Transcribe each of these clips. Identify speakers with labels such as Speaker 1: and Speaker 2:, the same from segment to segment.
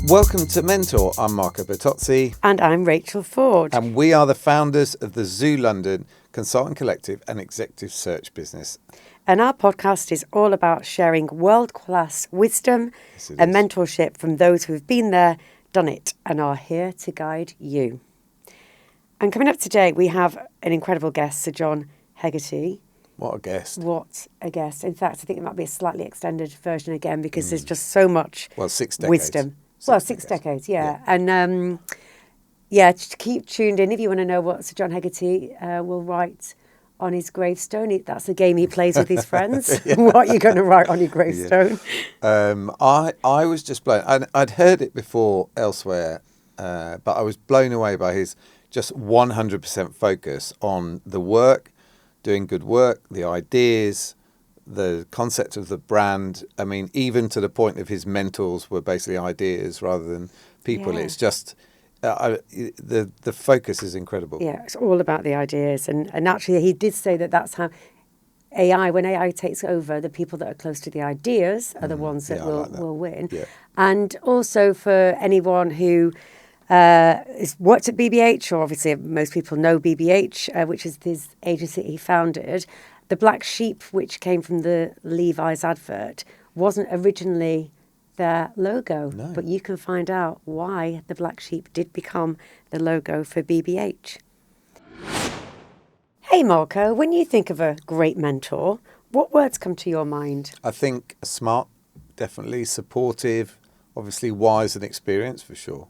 Speaker 1: Welcome to Mentor. I'm Marco Bertozzi.
Speaker 2: And I'm Rachel Forde.
Speaker 1: And we are the founders of TheZoo.London consultant collective and executive search business.
Speaker 2: And our podcast is all about sharing world-class wisdom and mentorship from those who have been there, done it, and are here to guide you. And coming up today, we have an incredible guest, Sir John Hegarty.
Speaker 1: What a guest.
Speaker 2: What a guest. In fact, I think it might be a slightly extended version again because there's just so much
Speaker 1: 6 decades.
Speaker 2: Wisdom. Six decades, yeah. And just keep tuned in if you want to know what Sir John Hegarty will write on his gravestone. That's a game he plays with his friends. What are you going to write on your gravestone?
Speaker 1: I was just blown. I'd heard it before elsewhere, but I was blown away by his just 100% focus on the work, doing good work, the ideas, the concept of the brand. I mean, even to the point of his mentors were basically ideas rather than people. Yeah. It's just the focus is incredible.
Speaker 2: Yeah, it's all about the ideas, and actually he did say that's how when AI takes over, the people that are close to the ideas are the ones that will win. Yeah. And also for anyone who has worked at BBH, or obviously most people know BBH, which is his agency he founded. The black sheep, which came from the Levi's advert, wasn't originally their logo. No. But you can find out why the black sheep did become the logo for BBH. Hey, Marco, when you think of a great mentor, what words come to your mind?
Speaker 1: I think smart, definitely, supportive, obviously wise and experienced for sure.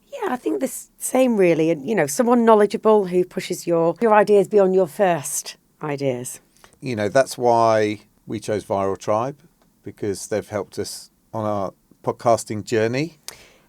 Speaker 2: Yeah, I think the same really. And, someone knowledgeable who pushes your ideas beyond your first ideas.
Speaker 1: That's why we chose Viral Tribe, because they've helped us on our podcasting journey.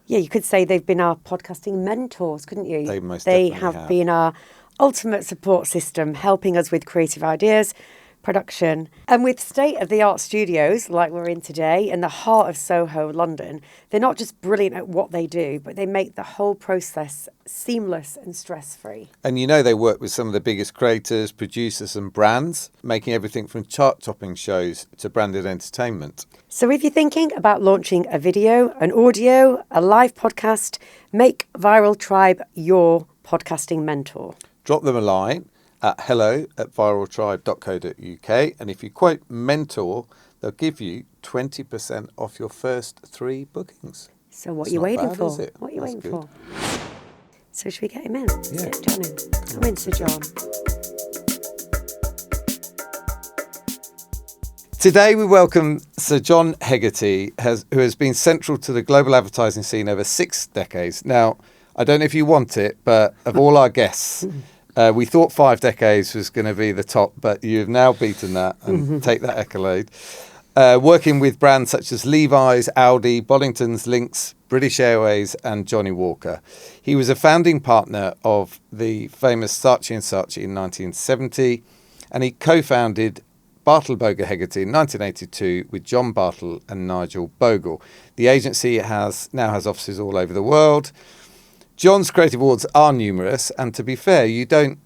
Speaker 2: Yeah, you could say they've been our podcasting mentors, couldn't you?
Speaker 1: They most definitely
Speaker 2: have been our ultimate support system, helping us with creative ideas, production. And with state-of-the-art studios like we're in today in the heart of Soho, London, they're not just brilliant at what they do, but they make the whole process seamless and stress-free.
Speaker 1: And they work with some of the biggest creators, producers and brands, making everything from chart-topping shows to branded entertainment.
Speaker 2: So if you're thinking about launching a video, an audio, a live podcast, make Viral Tribe your podcasting mentor.
Speaker 1: Drop them a line at hello@viraltribe.co.uk, and if you quote mentor, they'll give you 20% off your first 3 bookings.
Speaker 2: So what are you waiting for? What are you waiting
Speaker 1: for?
Speaker 2: So should we get him in?
Speaker 1: Yeah.
Speaker 2: Get John in. Come in, Sir John.
Speaker 1: Today we welcome Sir John Hegarty, who has been central to the global advertising scene over 6 decades. Now, I don't know if you want it, but of all our guests, we thought 5 decades was going to be the top, but you've now beaten that and take that accolade. Working with brands such as Levi's, Audi, Bollington's, Lynx, British Airways and Johnny Walker. He was a founding partner of the famous Saatchi & Saatchi in 1970, and he co-founded Bartle Bogle Hegarty in 1982 with John Bartle and Nigel Bogle. The agency now has offices all over the world. John's creative awards are numerous, and to be fair, you don't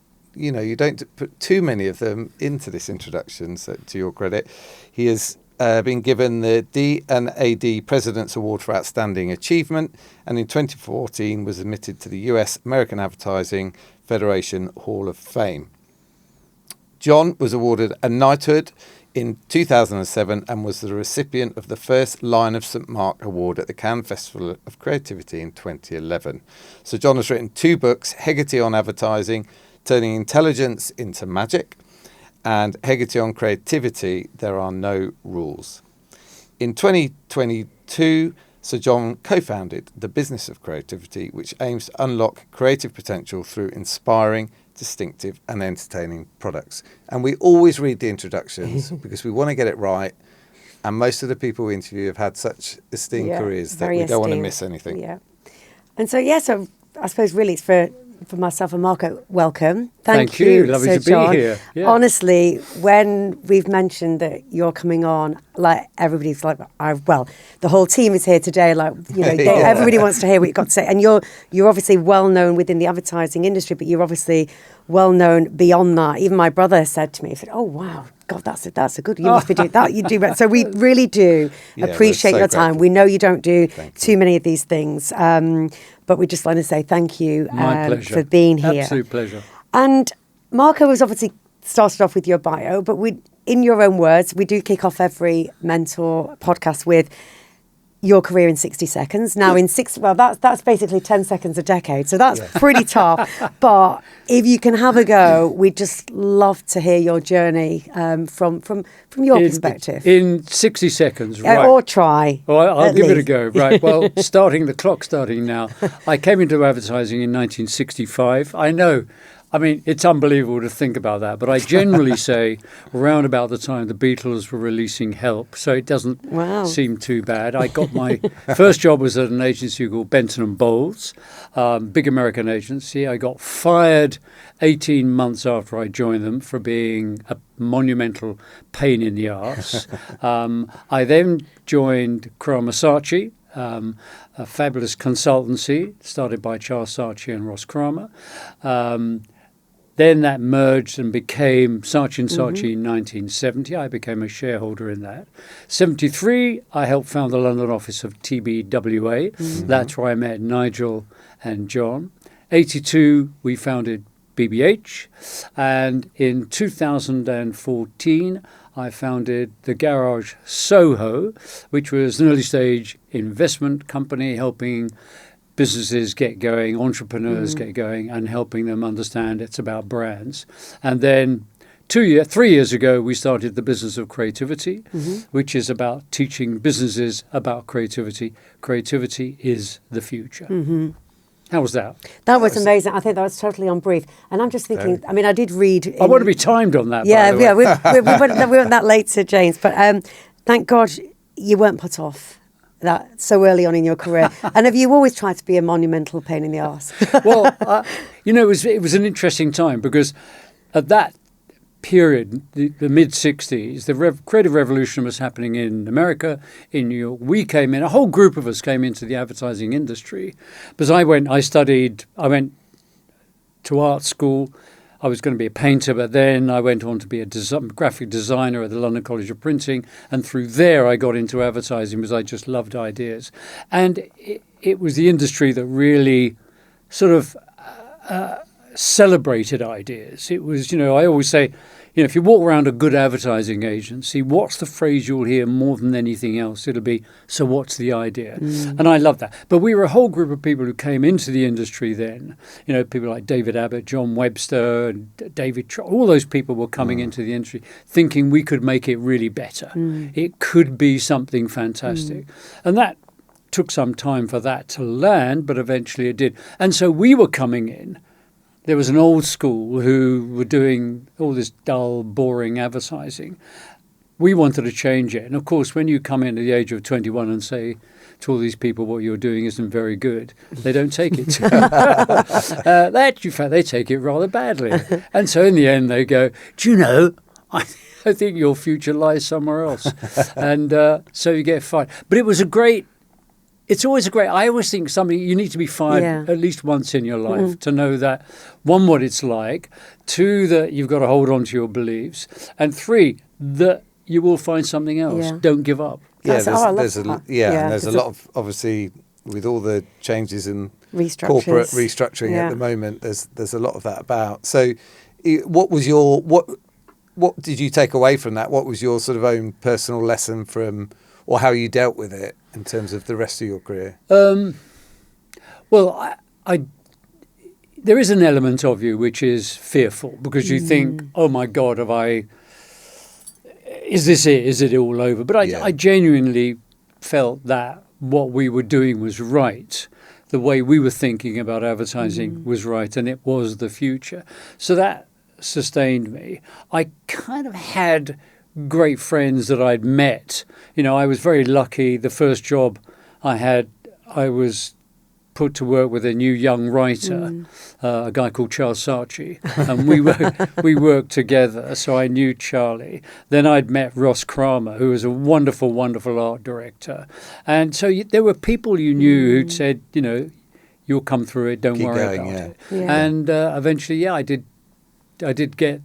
Speaker 1: put too many of them into this introduction, so to your credit. He has been given the D&AD President's Award for Outstanding Achievement, and in 2014 was admitted to the US American Advertising Federation Hall of Fame. John was awarded a knighthood in 2007 and was the recipient of the first Lion of St Mark Award at the Cannes Festival of Creativity in 2011. So John has written 2 books, Hegarty on Advertising, Turning Intelligence into Magic, and Hegarty on Creativity, There Are No Rules. In 2022, Sir John co-founded The Business of Creativity, which aims to unlock creative potential through inspiring, distinctive and entertaining products. And we always read the introductions because we want to get it right. And most of the people we interview have had such esteemed careers that we don't want to miss anything.
Speaker 2: Yeah. And so I suppose really it's for myself and Marco, welcome.
Speaker 3: Thank you. Lovely
Speaker 2: Sir
Speaker 3: to be
Speaker 2: John.
Speaker 3: here. Yeah.
Speaker 2: Honestly, when we've mentioned that you're coming on, like everybody's like, the whole team is here today. Everybody wants to hear what you've got to say. And you're obviously well known within the advertising industry, but you're obviously well known beyond that. Even my brother said to me, he said, "Oh wow, God, that's a good. You must be doing that. You do." So we really do appreciate your time. We know you don't do too many of these things, but we just want to say thank you for being here.
Speaker 3: Absolute pleasure.
Speaker 2: And Marco was obviously started off with your bio, but in your own words, we do kick off every mentor podcast with your career in 60 seconds. Now that's basically 10 seconds a decade. So that's pretty tough. But if you can have a go, we'd just love to hear your journey from your perspective.
Speaker 3: In 60 seconds, right.
Speaker 2: Or try.
Speaker 3: Well, I'll give it a go. Right. Well, the clock starting now. I came into advertising in 1965. I know. I mean, it's unbelievable to think about that, but I generally say around about the time the Beatles were releasing Help, so it doesn't seem too bad. I got my first job was at an agency called Benton and Bowles, big American agency. I got fired 18 months after I joined them for being a monumental pain in the arse. I then joined Crama Saatchi, a fabulous consultancy started by Charles Saatchi and Ross Kramer. Then that merged and became Saatchi & Saatchi in 1970. I became a shareholder in that. 73, I helped found the London office of TBWA. That's where I met Nigel and John. 82, we founded BBH. And in 2014, I founded the Garage Soho, which was an early stage investment company helping businesses get going, entrepreneurs get going, and helping them understand it's about brands. And then 3 years ago, we started the business of creativity, which is about teaching businesses about creativity. Creativity is the future. How was that?
Speaker 2: That was amazing. I think that was totally on brief. And I'm just thinking, I mean, I did read...
Speaker 3: I want to be timed on that,
Speaker 2: yeah,
Speaker 3: by the way.
Speaker 2: we weren't that late, Sir James. But thank God you weren't put off that so early on in your career. And have you always tried to be a monumental pain in the arse?
Speaker 3: Well, it was an interesting time because at that period, the mid-'60s, the creative revolution was happening in America, in New York. We came in, a whole group of us came into the advertising industry. Because I went to art school. I was going to be a painter, but then I went on to be a graphic designer at the London College of Printing. And through there, I got into advertising because I just loved ideas. And it was the industry that really sort of celebrated ideas. It was, I always say, if you walk around a good advertising agency, what's the phrase you'll hear more than anything else? It'll be, so what's the idea? And I love that. But we were a whole group of people who came into the industry then. People like David Abbott, John Webster, David all those people were coming into the industry thinking we could make it really better. It could be something fantastic. And that took some time for that to land, but eventually it did. And so we were coming in. There was an old school who were doing all this dull, boring advertising. We wanted to change it. And of course, when you come in at the age of 21 and say to all these people what you're doing isn't very good, they don't take it. They take it rather badly. And so in the end, they go, do you know, I think your future lies somewhere else. And so you get fired. But it was it's always I always think you need to be fired at least once in your life to know that, one, what it's like, two, that you've got to hold on to your beliefs, and three, that you will find something else. Don't give up.
Speaker 1: There's a lot of, obviously, with all the changes in corporate restructuring at the moment, there's a lot of that about. So what did you take away from that? What was your sort of own personal lesson from, or how you dealt with it in terms of the rest of your career?
Speaker 3: Well, there is an element of you which is fearful because you think, oh my God, is this it? Is it all over? But I genuinely felt that what we were doing was right. The way we were thinking about advertising was right, and it was the future. So that sustained me. I kind of had great friends that I'd met. I was very lucky. The first job I had, I was put to work with a new young writer, a guy called Charles Saatchi, and we worked together. So I knew Charlie. Then I'd met Ross Kramer, who was a wonderful, wonderful art director. And so there were people you knew who'd said, you'll come through it. Don't worry about it. Yeah. And eventually, I did did get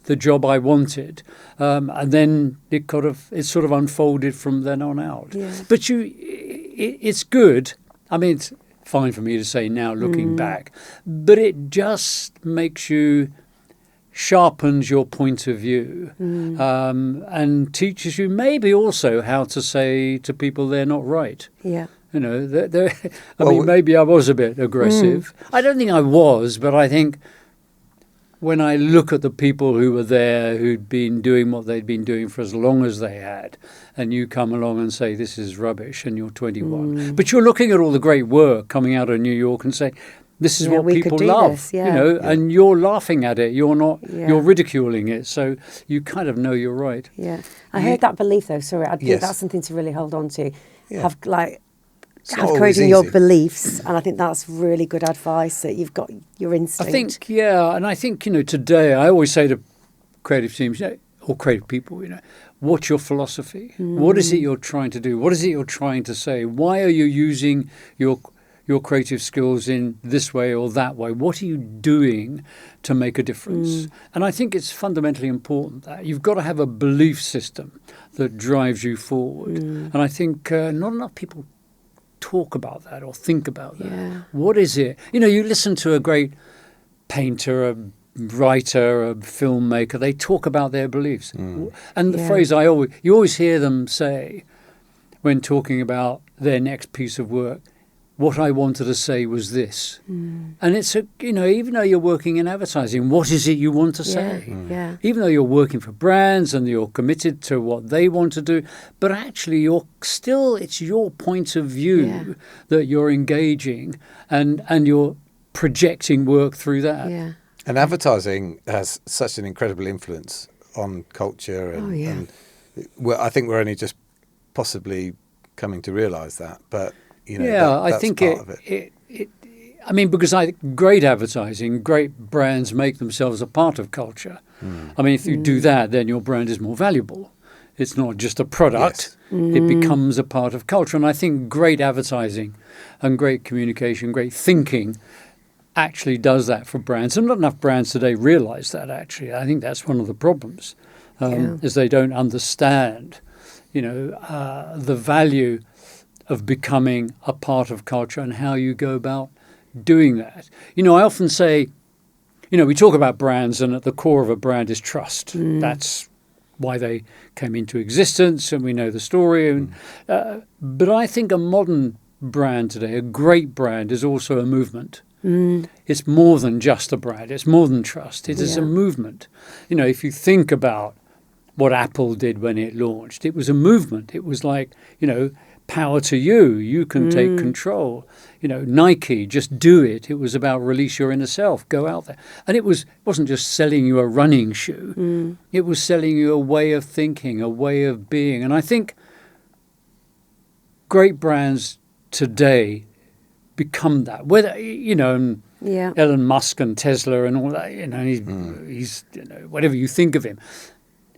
Speaker 3: the job I wanted, and then it sort of unfolded from then on out.
Speaker 2: Yeah.
Speaker 3: But it's good. I mean, it's fine for me to say now, looking back, but it just sharpens your point of view, and teaches you maybe also how to say to people they're not right.
Speaker 2: Yeah.
Speaker 3: You know, maybe I was a bit aggressive. I don't think I was, but I think when I look at the people who were there, who'd been doing what they'd been doing for as long as they had, and you come along and say, this is rubbish, and you're 21. But you're looking at all the great work coming out of New York and say, this is what people love, and you're laughing at it. You're not, you're ridiculing it. So you kind of know you're right.
Speaker 2: Yeah. I heard that belief, though. Sorry, I think that's something to really hold on to.
Speaker 1: Yeah.
Speaker 2: Have courage in your beliefs, and I think that's really good advice, that you've got your instinct.
Speaker 3: I think, and I think, today I always say to creative teams, or creative people, what's your philosophy? What is it you're trying to do? What is it you're trying to say? Why are you using your creative skills in this way or that way? What are you doing to make a difference? And I think it's fundamentally important that you've got to have a belief system that drives you forward. And I think not enough people talk about that or think about that.
Speaker 2: Yeah.
Speaker 3: What is it? You listen to a great painter, a writer, a filmmaker, they talk about their beliefs. And the phrase you always hear them say when talking about their next piece of work, what I wanted to say was this. And it's, even though you're working in advertising, what is it you want to say?
Speaker 2: Yeah.
Speaker 3: Even though you're working for brands and you're committed to what they want to do, but actually it's your point of view that you're engaging and you're projecting work through that.
Speaker 2: Yeah.
Speaker 1: And advertising has such an incredible influence on culture. And I think we're only just possibly coming to realise that. But
Speaker 3: I think because great advertising, great brands make themselves a part of culture. I mean, if you do that, then your brand is more valuable. It's not just a product. Yes. It becomes a part of culture. And I think great advertising and great communication, great thinking actually does that for brands. And not enough brands today realise that, actually. I think that's one of the problems, is they don't understand, the value of becoming a part of culture and how you go about doing that. I often say, we talk about brands, and at the core of a brand is trust. That's why they came into existence, and we know the story. But I think a modern brand today, a great brand, is also a movement. It's more than just a brand. It's more than trust. It is a movement. If you think about what Apple did when it launched, it was a movement. It was like, power to you. You can take control. Nike, just do it. It was about release your inner self. Go out there. And it wasn't just selling you a running shoe. It was selling you a way of thinking, a way of being. And I think great brands today become that. Whether, Elon Musk and Tesla and all that, he's whatever you think of him.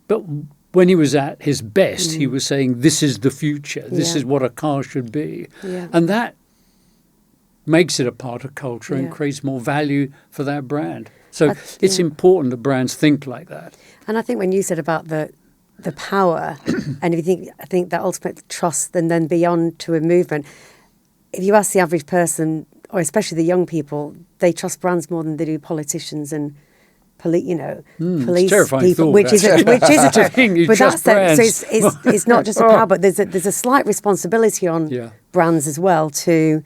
Speaker 3: But when he was at his best, he was saying, this is the future. This is what a car should be. Yeah. And that makes it a part of culture and creates more value for that brand. So it's important that brands think like that.
Speaker 2: And I think when you said about the power, and if you I think that ultimate trust and then beyond to a movement, if you ask the average person, or especially the young people, they trust brands more than they do politicians and police people,
Speaker 3: thought,
Speaker 2: which is a thing.
Speaker 3: But that's
Speaker 2: so it's not just a power, but there's a slight responsibility on brands as well to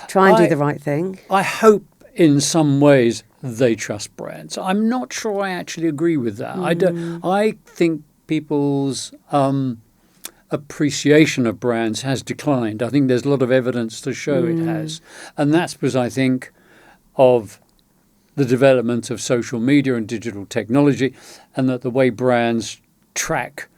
Speaker 2: try and do the right thing.
Speaker 3: I hope in some ways they trust brands. I'm not sure I actually agree with that. I think people's appreciation of brands has declined. I think there's a lot of evidence to show it has, and that's because I think of the development of social media and digital technology, and that the way brands track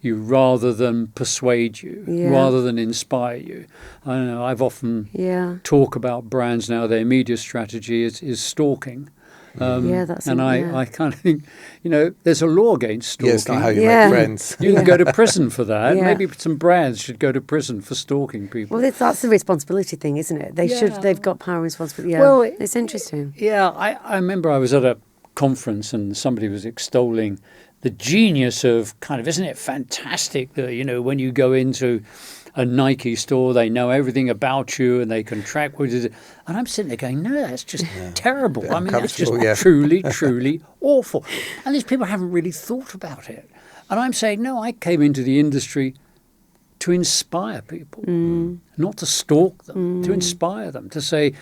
Speaker 3: you rather than persuade you, rather than inspire you. I don't know, I've often talk about brands now, their media strategy is stalking.
Speaker 2: That's
Speaker 3: and I kind of think, there's a law against stalking.
Speaker 1: Yeah, it's not how you make friends.
Speaker 3: You can go to prison for that. Yeah. Maybe some brands should go to prison for stalking people.
Speaker 2: Well, that's the responsibility thing, isn't it? They've got power and responsibility. Yeah. Well, it's interesting.
Speaker 3: Yeah, I remember I was at a conference and somebody was extolling the genius of kind of, isn't it fantastic that, you know, when you go into a Nike store, they know everything about you and they can track what it is. And I'm sitting there going, no, that's just terrible. I mean, that's just truly, truly awful. And these people haven't really thought about it. And I'm saying, no, I came into the industry to inspire people, not to stalk them, to inspire them, to say,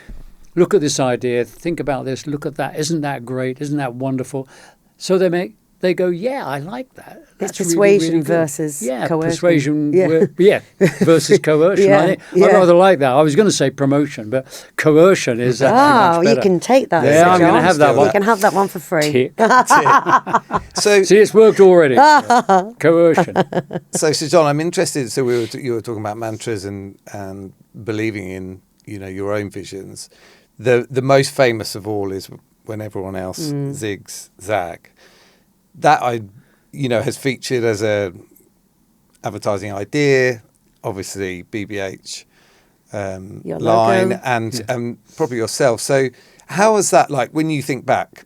Speaker 3: look at this idea, think about this, look at that, isn't that great, isn't that wonderful? So they go, yeah, I like that.
Speaker 2: It's persuasion really versus coercion.
Speaker 3: Persuasion versus coercion. I rather like that. I was going to say promotion, but coercion is much better.
Speaker 2: You can take that.
Speaker 3: Yeah, I'm going to have that one.
Speaker 2: You can have that one for free.
Speaker 3: Tick. So see, it's worked already. Coercion.
Speaker 1: So John, I'm interested. So you were talking about mantras and believing in, you know, your own visions. The most famous of all is when everyone else zigs zag. That has featured as a advertising idea, obviously BBH line and probably yourself. So how is that like when you think back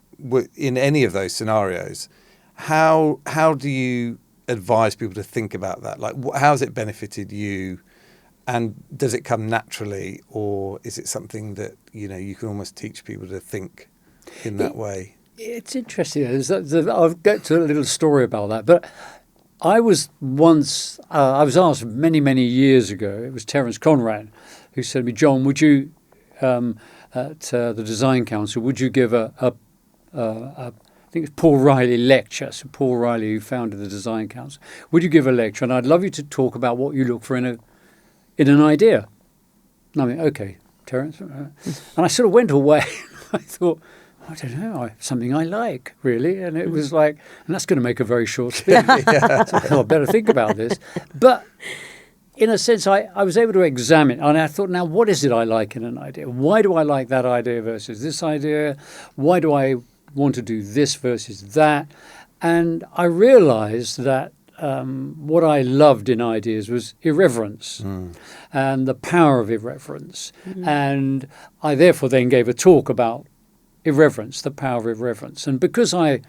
Speaker 1: in any of those scenarios? How do you advise people to think about that? Like how has it benefited you? And does it come naturally, or is it something that, you know, you can almost teach people to think in that way?
Speaker 3: It's interesting. I'll get to a little story about that. But I was once, I was asked many, many years ago, it was Terence Conrad who said to me, John, would you, at the Design Council, would you give I think it's Paul Riley lecture. So Paul Riley, who founded the Design Council, would you give a lecture? And I'd love you to talk about what you look for in an idea. And I mean, okay, Terence. And I sort of went away. I thought, I don't know, something I like, really. And it was like, and that's going to make a very short speech. So I better think about this. But in a sense, I was able to examine, and I thought, now, what is it I like in an idea? Why do I like that idea versus this idea? Why do I want to do this versus that? And I realized that what I loved in ideas was irreverence and the power of irreverence. And I therefore then gave a talk about irreverence, the power of irreverence. And because I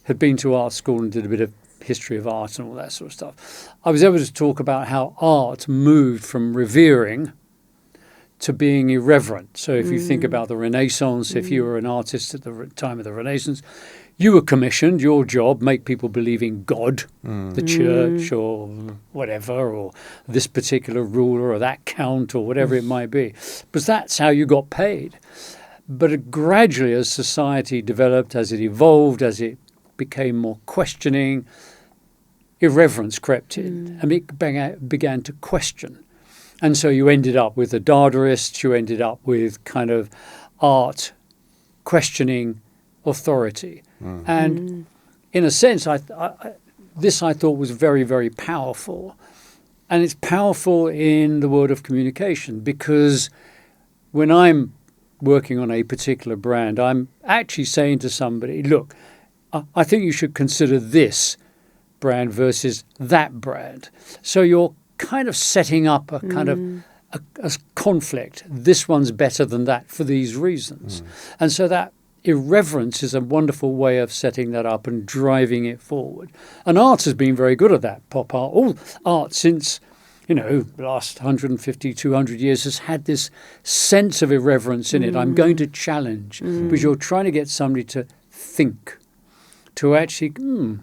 Speaker 3: had been to art school and did a bit of history of art and all that sort of stuff, I was able to talk about how art moved from revering to being irreverent. So if you think about the Renaissance, if you were an artist at the time of the Renaissance, you were commissioned, your job, make people believe in God, the church or whatever, or this particular ruler or that count or whatever it might be. Because that's how you got paid. But gradually, as society developed, as it evolved, as it became more questioning, irreverence crept in and it began to question. And so you ended up with the Dadaists, you ended up with kind of art questioning authority. And in a sense, this I thought was very, very powerful. And it's powerful in the world of communication because when I'm working on a particular brand, I'm actually saying to somebody, look, I think you should consider this brand versus that brand. So you're kind of setting up a kind of a conflict. This one's better than that for these reasons. And so that irreverence is a wonderful way of setting that up and driving it forward. And art has been very good at that, pop art. All art since, you know, the last 150, 200 years has had this sense of irreverence in it. I'm going to challenge because you're trying to get somebody to think, to actually,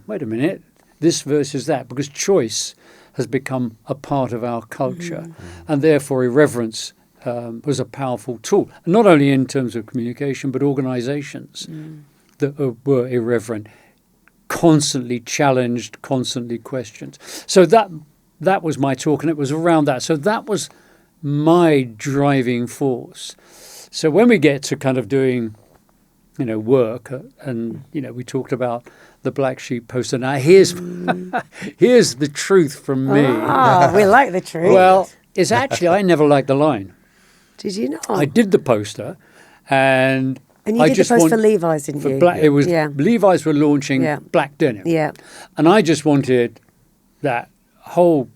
Speaker 3: wait a minute, this versus that, because choice has become a part of our culture. And therefore irreverence was a powerful tool, not only in terms of communication, but organizations that were irreverent, constantly challenged, constantly questioned. So that was my talk, and it was around that. So that was my driving force. So when we get to kind of doing, you know, work, and, you know, we talked about the Black Sheep poster. Now, here's the truth from me.
Speaker 2: We like the truth.
Speaker 3: Well, it's actually, I never liked the line.
Speaker 2: Did you not?
Speaker 3: I did the poster, and
Speaker 2: you
Speaker 3: I
Speaker 2: did
Speaker 3: just
Speaker 2: the post for Levi's, didn't you?
Speaker 3: It was Levi's were launching black denim.
Speaker 2: Yeah.
Speaker 3: And I just wanted that whole,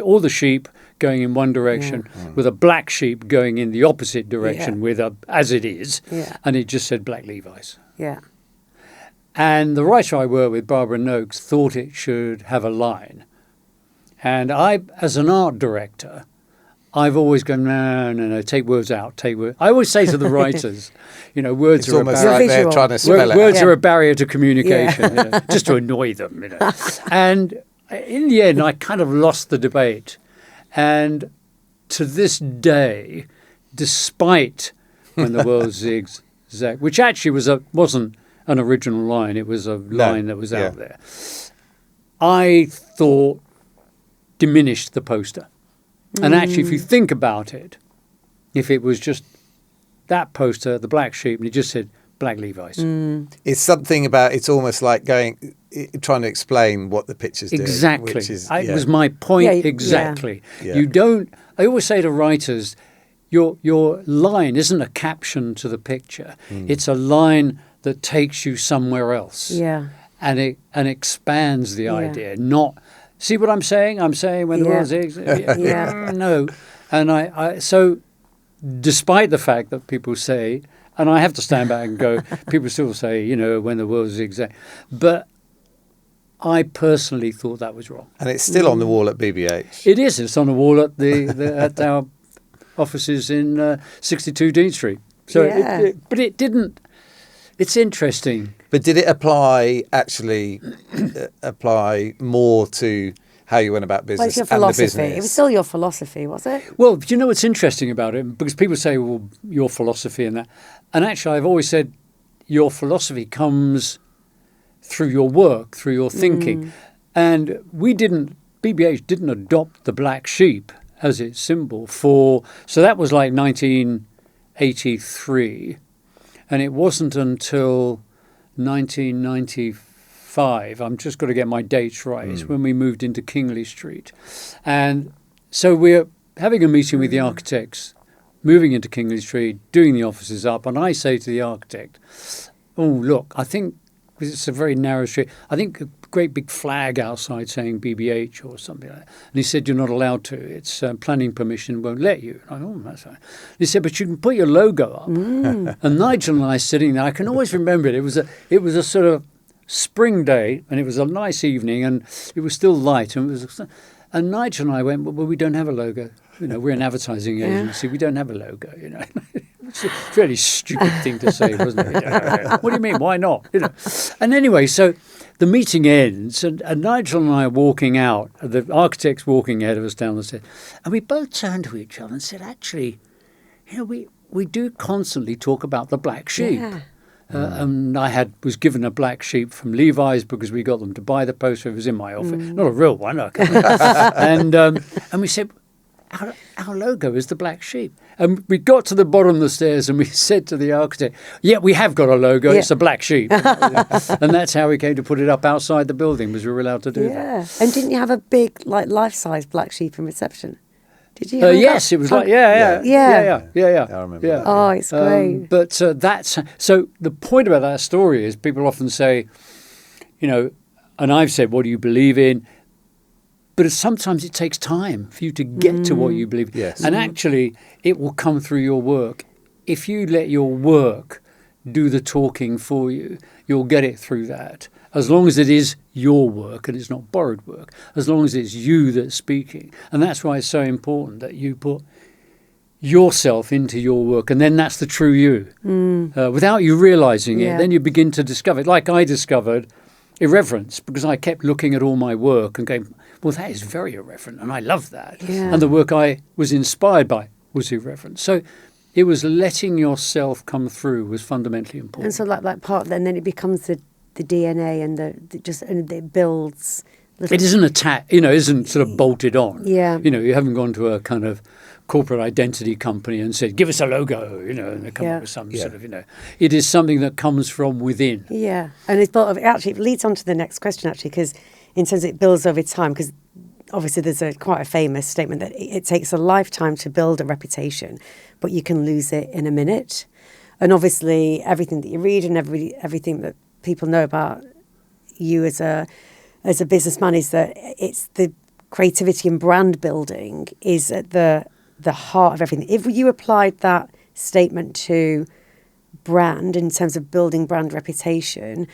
Speaker 3: all the sheep going in one direction with a black sheep going in the opposite direction with a, as it is.
Speaker 2: Yeah.
Speaker 3: And it just said black Levi's.
Speaker 2: Yeah.
Speaker 3: And the writer I worked with, Barbara Noakes, thought it should have a line. And I, as an art director, I've always gone, no, take words out, take words. I always say to the writers, words
Speaker 1: It's
Speaker 3: are
Speaker 1: almost
Speaker 3: a barrier.
Speaker 1: like they're trying to spell it.
Speaker 3: Words are a barrier to communication, just to annoy them. And in the end, I kind of lost the debate. And to this day, despite when the world zigzag, which actually wasn't an original line, it was a line that was out there, I thought diminished the poster. And actually, if you think about it, if it was just that poster, the black sheep, and it just said black Levi's.
Speaker 1: It's something about, it's almost like trying to explain what the picture's doing.
Speaker 3: Exactly.
Speaker 1: Which is,
Speaker 3: It was my point exactly.
Speaker 1: Yeah.
Speaker 3: You don't, I always say to writers, your line isn't a caption to the picture. It's a line that takes you somewhere else.
Speaker 2: Yeah.
Speaker 3: And expands the idea, not... See what I'm saying? I'm saying when the world's... No. And so despite the fact that people say, and I have to stand back and go, people still say, when the world zigzag. But I personally thought that was wrong.
Speaker 1: And it's still on the wall at BBH.
Speaker 3: It is. It's on the wall at at our offices in 62 Dean Street. So, but it didn't... It's interesting.
Speaker 1: But did it apply more to how you went about business
Speaker 2: your
Speaker 1: and
Speaker 2: philosophy.
Speaker 1: the business?
Speaker 2: It was still your philosophy, was it?
Speaker 3: Well, do you know what's interesting about it? Because people say, well, your philosophy and that. And actually, I've always said your philosophy comes through your work, through your thinking. And BBH didn't adopt the black sheep as its symbol so that was like 1983. And it wasn't until 1995, I'm just got to get my dates right, it's when we moved into Kingley Street. And so we're having a meeting with the architects, moving into Kingley Street, doing the offices up, and I say to the architect, oh, look, I think it's a very narrow street. I think a great big flag outside saying BBH or something like that. And he said, you're not allowed to. It's planning permission won't let you. And I thought, that's right. He said, but you can put your logo up. And Nigel and I sitting there, I can always remember it. It was a sort of spring day, and it was a nice evening, and it was still light. And Nigel and I went, well, we don't have a logo. We're an advertising agency. We don't have a logo, It's a fairly stupid thing to say, wasn't it? What do you mean? Why not? And anyway, so the meeting ends, and Nigel and I are walking out. The architect's walking ahead of us down the stairs, and we both turned to each other and said, "Actually, we do constantly talk about the black sheep." Yeah. And I was given a black sheep from Levi's because we got them to buy the poster. It was in my office, not a real one. And we said, Our logo is the black sheep. And we got to the bottom of the stairs and we said to the architect, we have got a logo, it's a black sheep. And that's how we came to put it up outside the building, because we were allowed to do that.
Speaker 2: And didn't you have a big, life-size black sheep in reception? Did you?
Speaker 3: Yes, it was I remember.
Speaker 1: That.
Speaker 2: Oh, it's great.
Speaker 3: But so the point about that story is people often say, and I've said, what do you believe in? But sometimes it takes time for you to get to what you believe.
Speaker 1: Yes.
Speaker 3: And actually, it will come through your work. If you let your work do the talking for you, you'll get it through that. As long as it is your work and it's not borrowed work. As long as it's you that's speaking. And that's why it's so important that you put yourself into your work. And then that's the true you. Without you realising it, then you begin to discover it. Like I discovered irreverence, because I kept looking at all my work and going, well, that is very irreverent, and I love that.
Speaker 2: Yeah.
Speaker 3: And the work I was inspired by was irreverent. So it was letting yourself come through was fundamentally important.
Speaker 2: And so like part, then it becomes the DNA and and it builds.
Speaker 3: It isn't isn't sort of bolted on.
Speaker 2: Yeah.
Speaker 3: You haven't gone to a kind of corporate identity company and said, give us a logo, and they come up with some sort of, It is something that comes from within.
Speaker 2: Yeah. And it's actually, it leads on to the next question, actually, because in terms of it builds over time, because obviously there's quite a famous statement that it takes a lifetime to build a reputation, but you can lose it in a minute. And obviously everything that you read and everything that people know about you as a businessman is that it's the creativity and brand building is at the heart of everything. If you applied that statement to brand in terms of building brand reputation,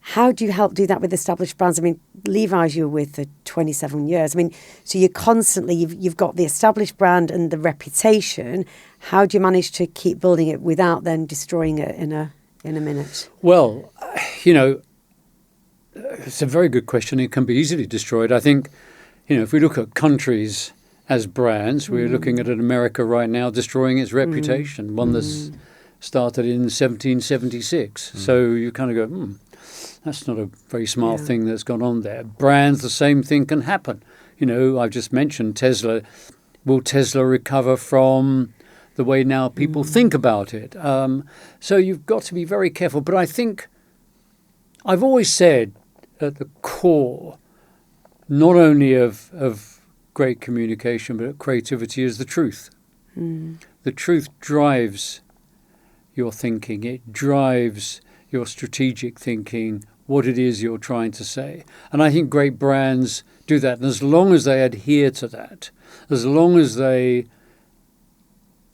Speaker 2: how do you help do that with established brands? I mean, Levi's you were with for 27 years. I mean, so you're constantly, you've got the established brand and the reputation. How do you manage to keep building it without then destroying it in a minute?
Speaker 3: Well, you know, it's a very good question. It can be easily destroyed. I think, you know, if we look at countries as brands, we're looking at America right now destroying its reputation, one that's started in 1776. So you kind of go, that's not a very smart thing that's gone on there. Brands, the same thing can happen. You know, I've just mentioned Tesla. Will Tesla recover from the way now people think about it? So you've got to be very careful. But I think I've always said at the core, not only of great communication, but creativity is the truth. The truth drives your thinking. It drives your strategic thinking, what it is you're trying to say. And I think great brands do that. And as long as they adhere to that, as long as they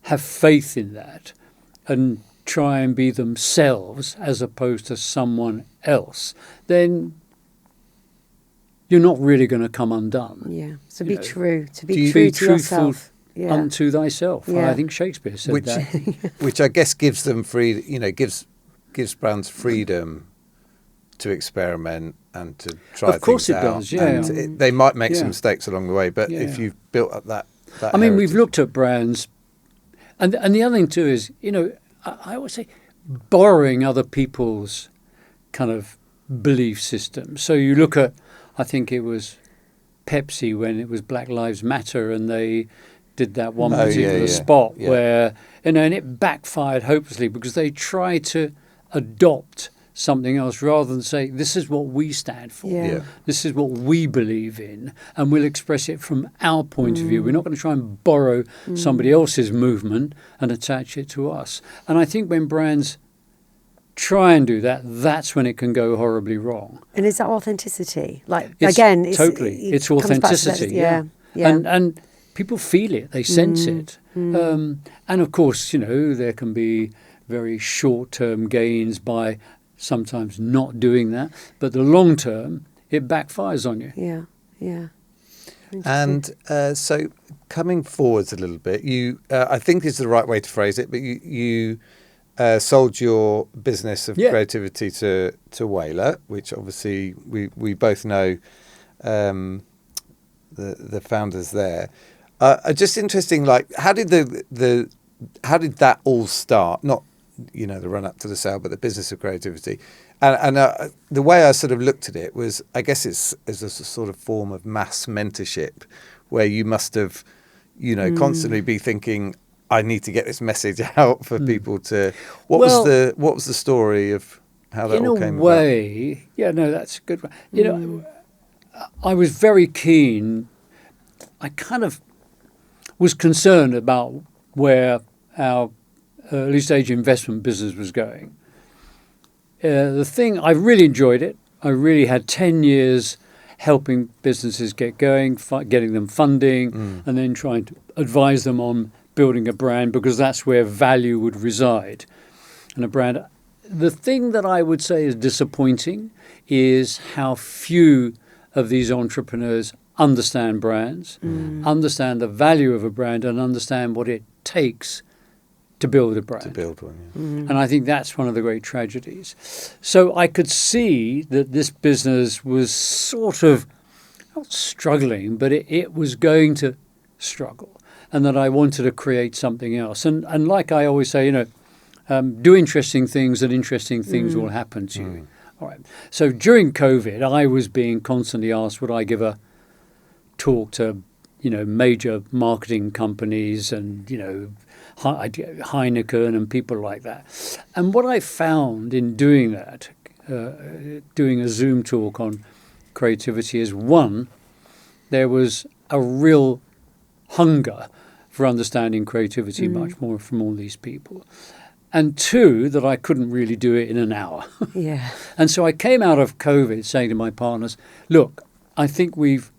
Speaker 3: have faith in that and try and be themselves as opposed to someone else, then you're not really going to come undone.
Speaker 2: Yeah. So be true. To be true to yourself. Yeah.
Speaker 3: Unto thyself.
Speaker 2: Yeah.
Speaker 3: I think Shakespeare said that.
Speaker 1: Which I guess gives them free, you know, gives brands freedom to experiment and to try things out.
Speaker 3: Of course it does, yeah.
Speaker 1: And they might make some mistakes along the way, but if you've built up that
Speaker 3: I mean, we've looked at brands, and the other thing too is, you know, I always say borrowing other people's kind of belief system. So you look at, I think it was Pepsi when it was Black Lives Matter, and they did that one particular spot where, you know, and it backfired hopelessly because they tried to adopt something else rather than say, this is what we stand for. This is what we believe in, and we'll express it from our point of view. We're not going to try and borrow somebody else's movement and attach it to us. And I think when brands try and do that, that's when it can go horribly wrong.
Speaker 2: And is that authenticity? Like, again,
Speaker 3: it's authenticity. And people feel it, they sense it. And of course, you know, there can be very short-term gains by sometimes not doing that, but the long term, it backfires on you.
Speaker 2: Yeah.
Speaker 1: And so coming forwards a little bit, you I think is the right way to phrase it, but you sold your business of creativity to Whalar, which obviously we both know the founders there. Just interesting, like how did that all start? Not, you know, the run up to the sale, but the business of creativity. And the way I sort of looked at it was, I guess it's as a sort of form of mass mentorship, where you must have, you know, constantly be thinking, I need to get this message out for people to. What was the story of how that all came about? In a
Speaker 3: way, that's a good one. You know, I was very keen. I kind of was concerned about where our early stage investment business was going. The thing, I really enjoyed it. I really had 10 years helping businesses get going, getting them funding, and then trying to advise them on building a brand, because that's where value would reside. And a brand. The thing that I would say is disappointing is how few of these entrepreneurs understand brands, understand the value of a brand, and understand what it takes to build a brand.
Speaker 1: To build one,
Speaker 3: And I think that's one of the great tragedies. So I could see that this business was sort of not struggling, but it was going to struggle, and that I wanted to create something else. And like I always say, you know, do interesting things and interesting things will happen to you. All right. So during COVID, I was being constantly asked, would I give a talk to, you know, major marketing companies and, you know, Heineken and people like that. And what I found in doing that, doing a Zoom talk on creativity, is one, there was a real hunger for understanding creativity much more from all these people. And two, that I couldn't really do it in an hour. And so I came out of COVID saying to my partners, look, I think we've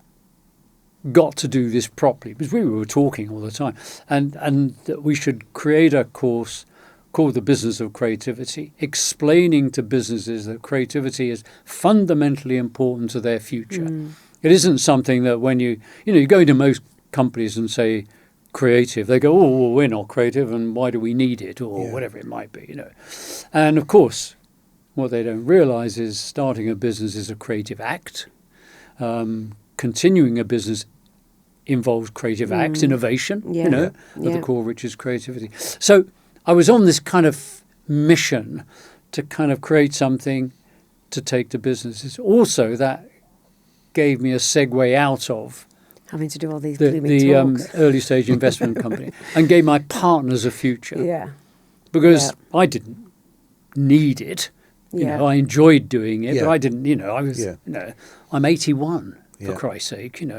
Speaker 3: got to do this properly, because we were talking all the time, and that we should create a course called The Business of Creativity, explaining to businesses that creativity is fundamentally important to their future. It isn't something that when you go into most companies and say creative, they go, oh, well, we're not creative and why do we need it, or whatever it might be, And of course, what they don't realize is starting a business is a creative act. Continuing a business involves creative acts, innovation, at the core, which is creativity. So I was on this kind of mission to kind of create something to take to businesses. Also, that gave me a segue out of
Speaker 2: having to do all these
Speaker 3: the early stage investment company, and gave my partners a future.
Speaker 2: Yeah.
Speaker 3: Because I didn't need it. I enjoyed doing it, but I didn't, I'm 81. For Christ's sake,
Speaker 2: Can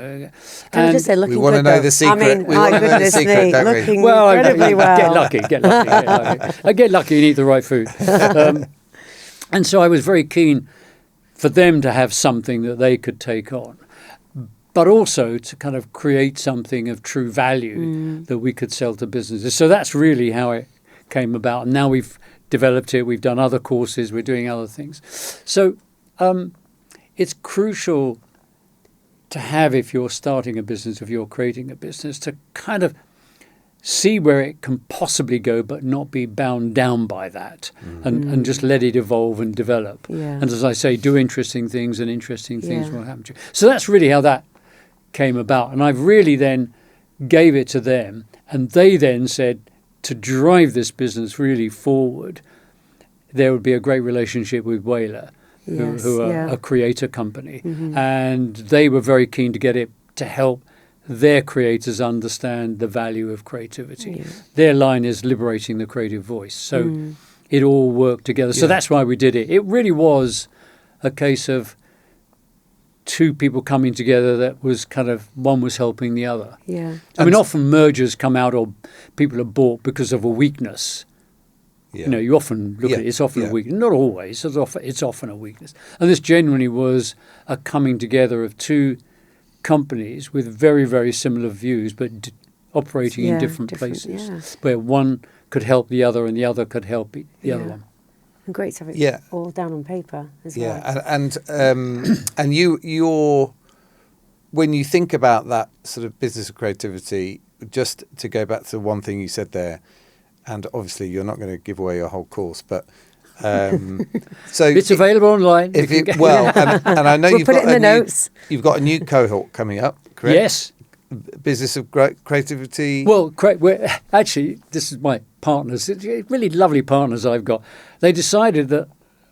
Speaker 2: I just say, looking
Speaker 1: we want to know the secret.
Speaker 2: I mean, my goodness me, looking
Speaker 3: well,
Speaker 2: incredibly well.
Speaker 3: Get lucky. I get lucky and eat the right food. And so I was very keen for them to have something that they could take on, but also to kind of create something of true value that we could sell to businesses. So that's really how it came about. And now we've developed it. We've done other courses. We're doing other things. So it's crucial to have, if you're starting a business, if you're creating a business, to kind of see where it can possibly go, but not be bound down by that, and just let it evolve and develop.
Speaker 2: Yeah.
Speaker 3: And as I say, do interesting things, and interesting things will happen to you. So that's really how that came about. And I've really then gave it to them, and they then said, to drive this business really forward, there would be a great relationship with Whalar, who are a creator company. And they were very keen to get it to help their creators understand the value of creativity. Their line is liberating the creative voice. So it all worked together. So that's why we did it. It really was a case of two people coming together that was kind of, one was helping the other. I mean, often mergers come out or people are bought because of a weakness. You often look at it, it's often a weakness. Not always, it's often a weakness. And this genuinely was a coming together of two companies with very, very similar views, but operating in different places, where one could help the other and the other could help the other one.
Speaker 2: And great to have it all down on paper as well.
Speaker 1: And you're when you think about that sort of business of creativity, just to go back to one thing you said there, and obviously you're not going to give away your whole course, but so
Speaker 3: it's available online.
Speaker 1: And I know
Speaker 2: you've
Speaker 1: got a new cohort coming up, correct?
Speaker 3: Yes.
Speaker 1: Business of creativity.
Speaker 3: Well, actually, this is my partners, really lovely partners I've got. They decided that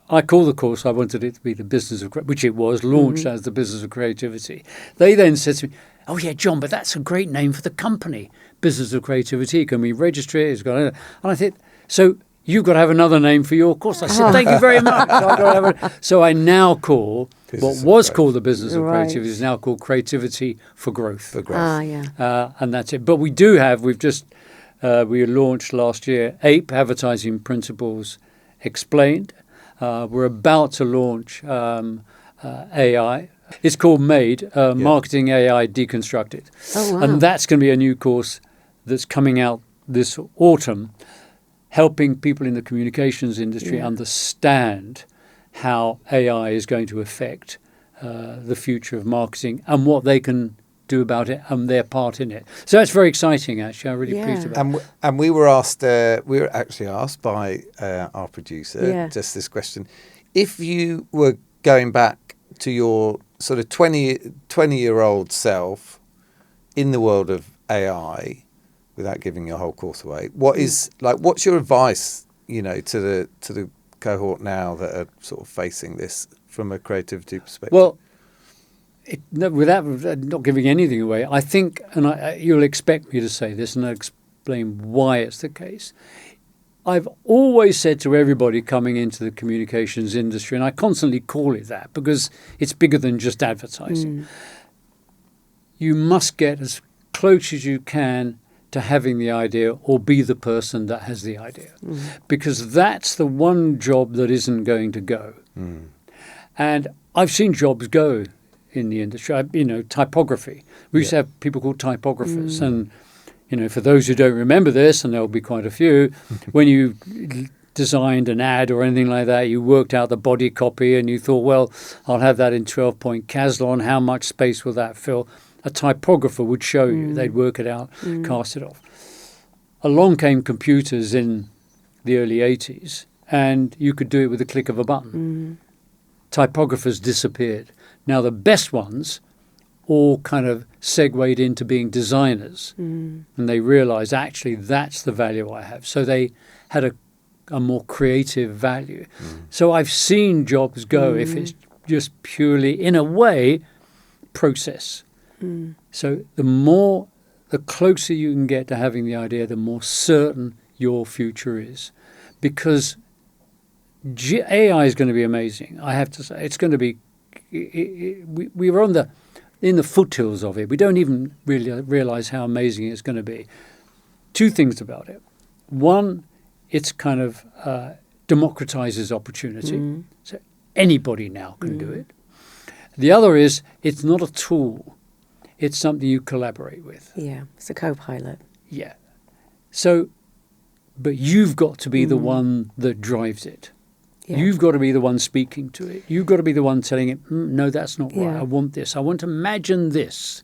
Speaker 3: I call the course, I wanted it to be the business of, which it was, launched as the business of creativity. They then said to me, oh yeah, John, but that's a great name for the company, Business of Creativity. Can we register it? And I said, so you've got to have another name for your course. I said, thank you very much. So I now call what was called the Business of Creativity is now called Creativity for Growth. And that's it. But we launched last year 8 advertising principles explained. We're about to launch AI. It's called MADE, Marketing AI Deconstructed.
Speaker 2: Oh, wow.
Speaker 3: And that's going to be a new course that's coming out this autumn, helping people in the communications industry understand how AI is going to affect the future of marketing and what they can do about it and their part in it. So that's very exciting, actually. I'm really pleased about it.
Speaker 1: And we were actually asked by our producer just this question. If you were going back to your sort of 20-year-old self in the world of AI, without giving your whole course away, what's your advice, to the cohort now that are sort of facing this from a creativity perspective?
Speaker 3: Well, without not giving anything away, I think, and you'll expect me to say this, and I'll explain why it's the case. I've always said to everybody coming into the communications industry, and I constantly call it that because it's bigger than just advertising, you must get as close as you can to having the idea or be the person that has the idea, because that's the one job that isn't going to go. And I've seen jobs go in the industry. Typography. We used to have people called typographers, and For those who don't remember this, and there'll be quite a few, when you designed an ad or anything like that, you worked out the body copy and you thought, well, I'll have that in 12-point Caslon. How much space will that fill? A typographer would show you. They'd work it out, cast it off. Along came computers in the early 80s, and you could do it with a click of a button. Typographers disappeared. Now, the best ones all kind of segued into being designers. And they realized, actually, that's the value I have. So they had a more creative value. So I've seen jobs go if it's just purely, in a way, process. So the closer you can get to having the idea, the more certain your future is. Because AI is going to be amazing, I have to say. It's going to be, we're in the foothills of it. We don't even really realize how amazing it's going to be. Two things about it. One, it's kind of democratizes opportunity. So anybody now can do it. The other is it's not a tool. It's something you collaborate with.
Speaker 2: Yeah, it's a co-pilot.
Speaker 3: Yeah. So, but you've got to be the one that drives it. Yeah. You've got to be the one speaking to it. You've got to be the one telling it, no, that's not right. I want this. I want to imagine this.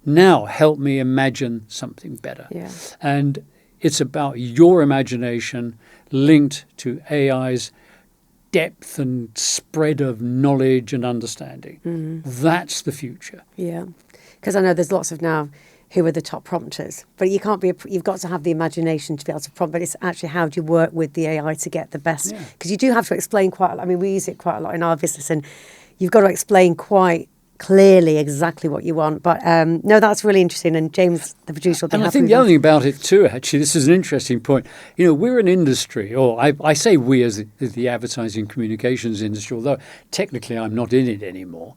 Speaker 3: Now help me imagine something better. Yeah. And it's about your imagination linked to AI's depth and spread of knowledge and understanding. That's the future.
Speaker 2: Yeah. Because I know there's lots of now who are the top prompters, but you can't be. You've got to have the imagination to be able to prompt. But it's actually how do you work with the AI to get the best? Because you do have to explain quite a lot. I mean, we use it quite a lot in our business, and you've got to explain quite clearly exactly what you want. But no, that's really interesting. And James, the producer, will be
Speaker 3: happy.
Speaker 2: And
Speaker 3: I think the other thing about it too, actually, this is an interesting point. We're an industry, or I say we as the advertising communications industry, although technically I'm not in it anymore.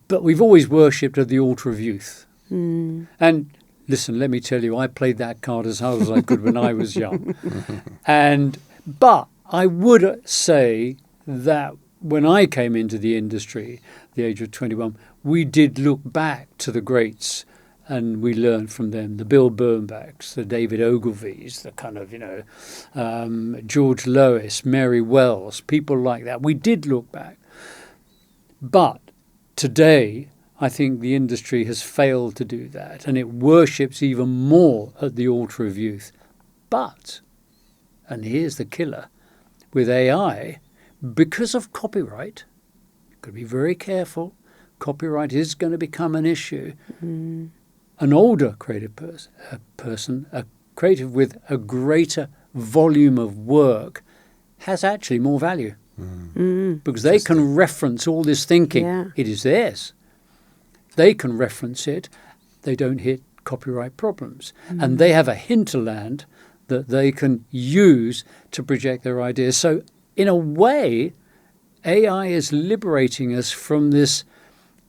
Speaker 3: But we've always worshipped at the altar of youth. And listen, let me tell you, I played that card as hard as I could when I was young. But I would say that when I came into the industry, the age of 21, we did look back to the greats and we learned from them, the Bill Bernbachs, the David Ogilvies, the kind of, George Lois, Mary Wells, people like that. We did look back. But today, I think the industry has failed to do that, and it worships even more at the altar of youth. But, and here's the killer, with AI, because of copyright, you've got to be very careful. Copyright is going to become an issue. An older creative person, a creative with a greater volume of work, has actually more value. Because they can reference all this thinking. It is theirs. They can reference it. They don't hit copyright problems. And they have a hinterland that they can use to project their ideas. So in a way, AI is liberating us from this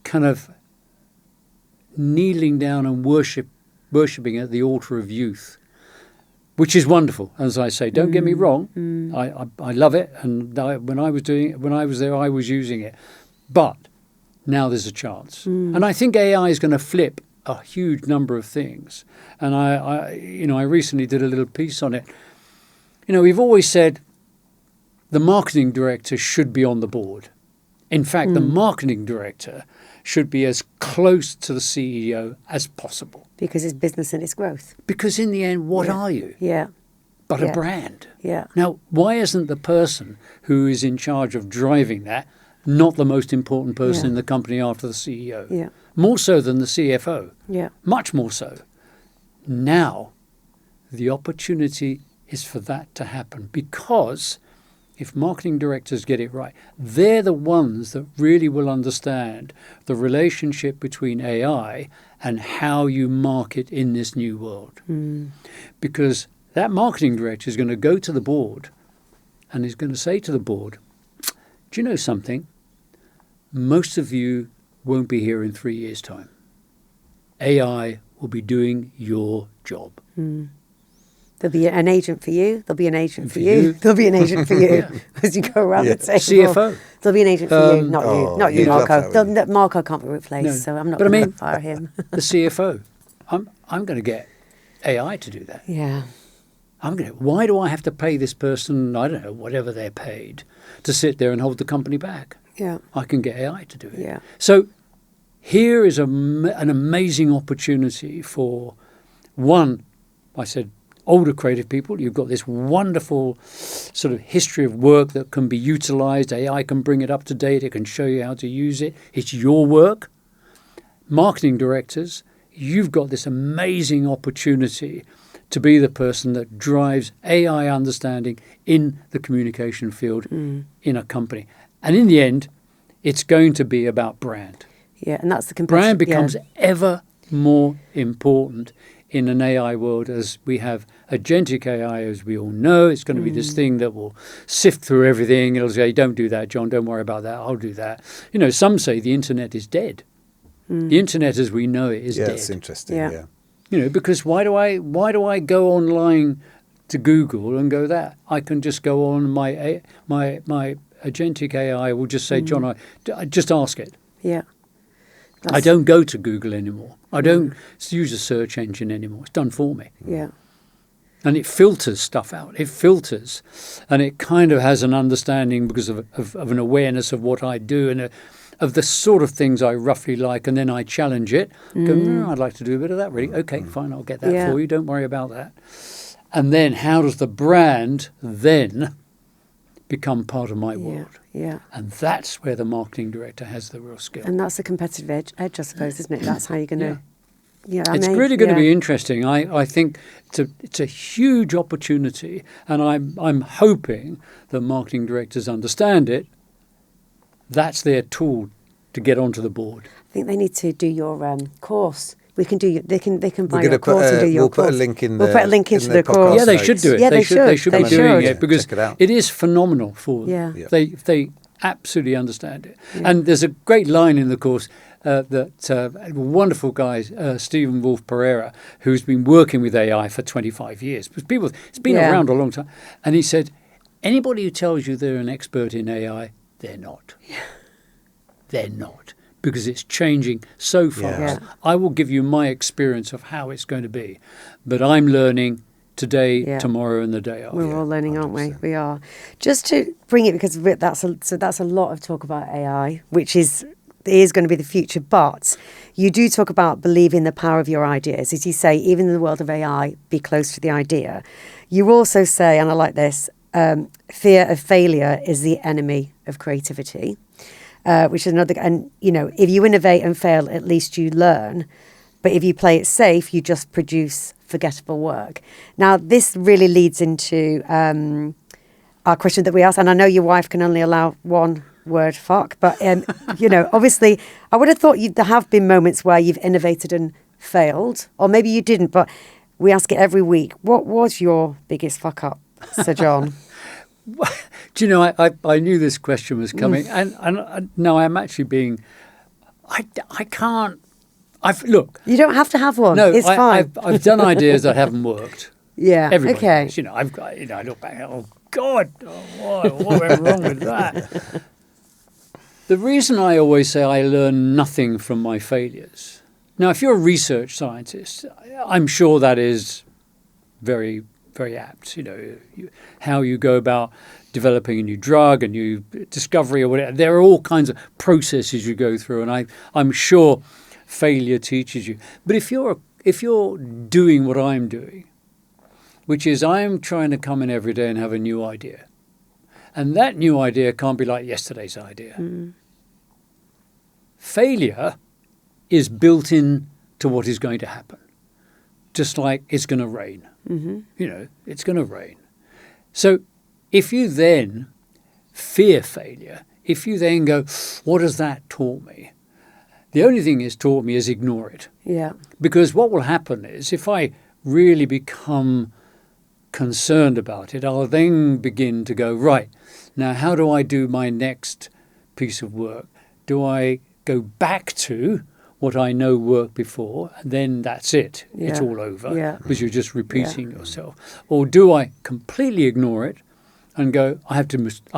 Speaker 3: kind of kneeling down and worshipping at the altar of youth, which is wonderful. As I say, don't get me wrong. I love it. And when I was there, I was using it. But now there's a chance. And I think AI is going to flip a huge number of things. And I recently did a little piece on it. We've always said the marketing director should be on the board. In fact, the marketing director should be as close to the CEO as possible.
Speaker 2: Because it's business and it's growth.
Speaker 3: Because in the end, what are you? But a brand. Now, why isn't the person who is in charge of driving that not the most important person in the company after the CEO? More so than the CFO. Much more so. Now, the opportunity is for that to happen, because if marketing directors get it right, they're the ones that really will understand the relationship between AI and how you market in this new world. Because that marketing director is going to go to the board and is going to say to the board, do you know something? Most of you won't be here in 3 years' time. AI will be doing your job.
Speaker 2: There'll be an agent for you. There'll be an agent for you. There'll be an agent for you as you go around the table.
Speaker 3: CFO.
Speaker 2: There'll be an agent for you, not you, Marco. Marco can't be replaced, so I'm not going to fire him.
Speaker 3: The CFO. I'm going to get AI to do that.
Speaker 2: Yeah.
Speaker 3: Why do I have to pay this person, I don't know, whatever they're paid, to sit there and hold the company back?
Speaker 2: Yeah.
Speaker 3: I can get AI to do it.
Speaker 2: Yeah.
Speaker 3: So here is an amazing opportunity for, one, I said, older creative people. You've got this wonderful sort of history of work that can be utilized. AI can bring it up to date. It can show you how to use it. It's your work. Marketing directors, you've got this amazing opportunity to be the person that drives AI understanding in the communication field in a company. And in the end, it's going to be about brand.
Speaker 2: Yeah, and that's the
Speaker 3: brand becomes ever more important in an AI world, as we have agentic AI, as we all know. It's going to be this thing that will sift through everything. It'll say, don't do that, John, don't worry about that, I'll do that. You know, some say the internet is dead. The internet as we know it is dead.
Speaker 1: Yeah, it's interesting, yeah.
Speaker 3: You know, because why do I go online to Google and go that? I can just go on my agentic AI will just say, John, I just ask it.
Speaker 2: Yeah.
Speaker 3: I don't go to Google anymore. I don't use a search engine anymore. It's done for me.
Speaker 2: Yeah.
Speaker 3: And it filters stuff out. It filters. And it kind of has an understanding because of an awareness of what I do and of the sort of things I roughly like. And then I challenge it. Go, I'd like to do a bit of that, really. Okay, fine, I'll get that for you. Don't worry about that. And then how does the brand then become part of my world?
Speaker 2: Yeah.
Speaker 3: And that's where the marketing director has the real skill.
Speaker 2: And that's the competitive edge, I suppose, isn't it? That's how you're going to... Yeah,
Speaker 3: it's really going to be interesting. I think it's a huge opportunity, and I'm hoping that marketing directors understand it. That's their tool to get onto the board.
Speaker 2: I think they need to do your course. We can do. They can buy your course and do your course.
Speaker 1: We'll put a link in.
Speaker 2: We'll put a link into the course.
Speaker 3: Yeah, they should do it.
Speaker 2: Yeah,
Speaker 3: they should be doing it because it is phenomenal for them.
Speaker 2: Yeah.
Speaker 3: They absolutely understand it. Yeah. And there's a great line in the course that a wonderful guy, Stephen Wolf Pereira, who's been working with AI for 25 years. Because it's been around a long time. And he said, anybody who tells you they're an expert in AI, they're not. Yeah. They're not. Because it's changing so fast. Yeah. I will give you my experience of how it's going to be. But I'm learning today, tomorrow, and the day after.
Speaker 2: We're all learning, aren't we? We are. Just to bring it, because that's a lot of talk about AI, which is going to be the future. But you do talk about believing the power of your ideas. As you say, even in the world of AI, be close to the idea. You also say, and I like this, fear of failure is the enemy of creativity. Which is another, and you know, if you innovate and fail, at least you learn. But if you play it safe, you just produce forgettable work. Now, this really leads into our question that we asked, and I know your wife can only allow one word, fuck, but you know, obviously, I would have thought there have been moments where you've innovated and failed, or maybe you didn't. But we ask it every week. What was your biggest fuck up, Sir John?
Speaker 3: Do you know, I knew this question was coming, and now I'm actually being, I can't, look.
Speaker 2: You don't have to have one. No, it's fine.
Speaker 3: I've done ideas that haven't worked.
Speaker 2: Yeah,
Speaker 3: everybody
Speaker 2: okay.
Speaker 3: Has. You know, I've got, you know, I look back, oh God, what went wrong with that? The reason I always say I learn nothing from my failures. Now, if you're a research scientist, I'm sure that is very, very apt. You know, how you go about developing a new drug, a new discovery or whatever. There are all kinds of processes you go through, and I'm sure failure teaches you. But if you're doing what I'm doing, which is I'm trying to come in every day and have a new idea, and that new idea can't be like yesterday's idea. Failure is built in to what is going to happen, just like it's going to rain. You know, it's going to rain. So if you then fear failure, if you then go, what has that taught me? The only thing it's taught me is ignore it.
Speaker 2: Yeah.
Speaker 3: Because what will happen is if I really become concerned about it, I'll then begin to go, right, now how do I do my next piece of work? Do I go back to what I know worked before, and then that's it. Yeah. It's all over because you're just repeating yourself. Or do I completely ignore it and go, I